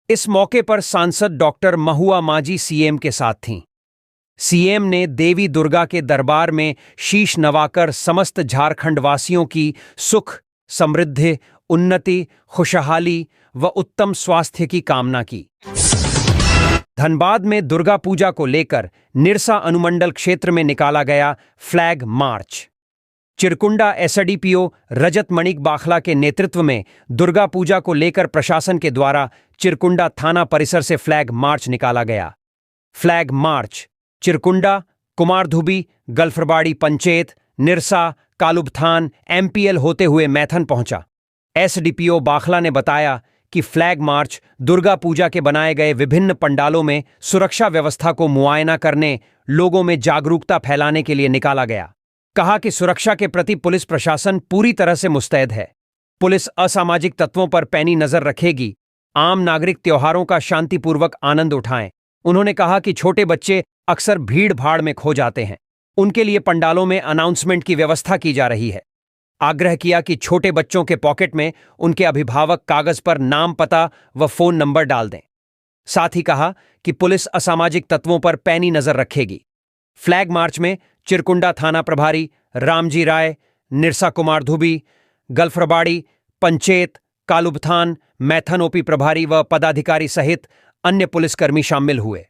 Speaker 1: इस मौके पर सांसद डॉक्टर महुआ मांझी सीएम के साथ थीं। सीएम ने देवी दुर्गा के दरबार में शीश नवाकर समस्त झारखंड वासियों की सुख, समृद्धि, उन्नति, खुशहाली व उत्तम स्वास्थ्य की कामना की। धनबाद में दुर्गा पूजा को लेकर निरसा अनुमंडल क्षेत्र में निकाला गया फ्लैग मार्च। चिरकुंडा एसडीपीओ रजत मणिक बाखला के नेतृत्व में दुर्गा पूजा को लेकर प्रशासन के द्वारा चिरकुंडा थाना परिसर से फ्लैग मार्च निकाला गया। Flag march Chirkunda, Kumardhubi, Galfarbari Panchet, Nirsa, Kalubathan, MPL होते हुए मैथन पहुंचा। एसडीपीओ बाखला ने बताया कि फ्लैग मार्च दुर्गा पूजा के बनाए गए विभिन्न पंडालों में सुरक्षा व्यवस्था को मुआयना करने, लोगों में जागरूकता फैलाने के लिए निकाला गया। कहा कि सुरक्षा के प्रति पुलिस प्रशासन पूरी तरह से मुस्तैद है। पुलिस असामाजिक तत्वों पर पैनी नजर रखेगी। आम नागरिक त्योहारों का शांतिपूर्वक आनंद उठाएं। उन्होंने कहा कि छोटे बच्चे अक्सर भीड़ भाड़ में खो जाते हैं, उनके लिए पंडालों में अनाउंसमेंट की व्यवस्था की जा रही है। आग्रह किया कि छोटे बच्चों के पॉकेट में उनके अभिभावक कागज पर नाम, पता व फोन नंबर डाल दें। साथ ही कहा कि पुलिस असामाजिक तत्वों पर पैनी नजर रखेगी। फ्लैग मार्च में चिरकुंडा थाना प्रभारी रामजी राय, निरसा कुमारधुबी, गल्फरबाड़ी पंचेत, कालुबथान, मैथन ओपी प्रभारी व पदाधिकारी सहित अन्य पुलिसकर्मी शामिल हुए।